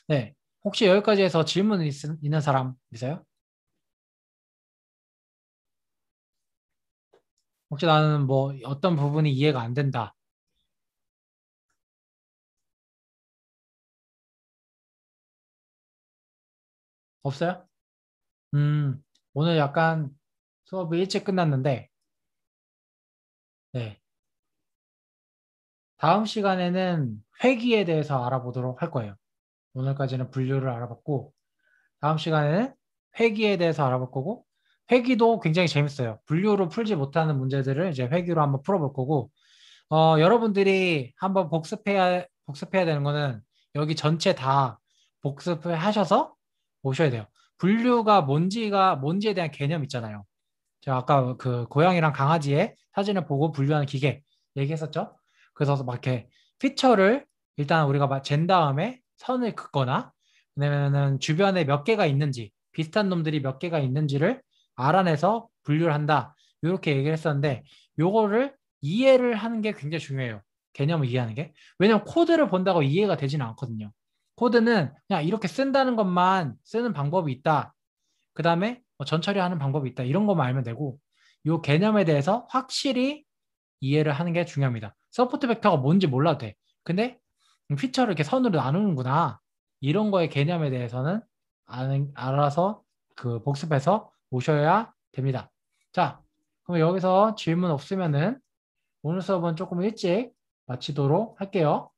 S1: 네. 혹시 여기까지 해서 질문 있는 사람 있어요? 혹시 나는 뭐 어떤 부분이 이해가 안 된다. 없어요? 오늘 약간 수업이 일찍 끝났는데, 네. 다음 시간에는 회귀에 대해서 알아보도록 할 거예요. 오늘까지는 분류를 알아봤고, 다음 시간에는 회귀에 대해서 알아볼 거고, 회귀도 굉장히 재밌어요. 분류로 풀지 못하는 문제들을 이제 회귀로 한번 풀어볼 거고, 여러분들이 한번 복습해야 되는 거는 여기 전체 다 복습을 하셔서 오셔야 돼요. 분류가 뭔지에 대한 개념 있잖아요. 제가 아까 그 고양이랑 강아지의 사진을 보고 분류하는 기계 얘기했었죠. 그래서 막 이렇게 피처를 일단 우리가 잰 다음에 선을 긋거나 왜냐면은 주변에 몇 개가 있는지 비슷한 놈들이 몇 개가 있는지를 알아내서 분류를 한다. 이렇게 얘기를 했었는데 요거를 이해를 하는 게 굉장히 중요해요. 개념을 이해하는 게. 왜냐면 코드를 본다고 이해가 되지는 않거든요. 코드는 그냥 이렇게 쓴다는 것만 쓰는 방법이 있다. 그 다음에 전처리하는 방법이 있다. 이런 것만 알면 되고 이 개념에 대해서 확실히 이해를 하는 게 중요합니다. 서포트 벡터가 뭔지 몰라도 돼. 근데 피처를 이렇게 선으로 나누는구나. 이런 거의 개념에 대해서는 알아서 그 복습해서 오셔야 됩니다. 자, 그럼 여기서 질문 없으면은 오늘 수업은 조금 일찍 마치도록 할게요.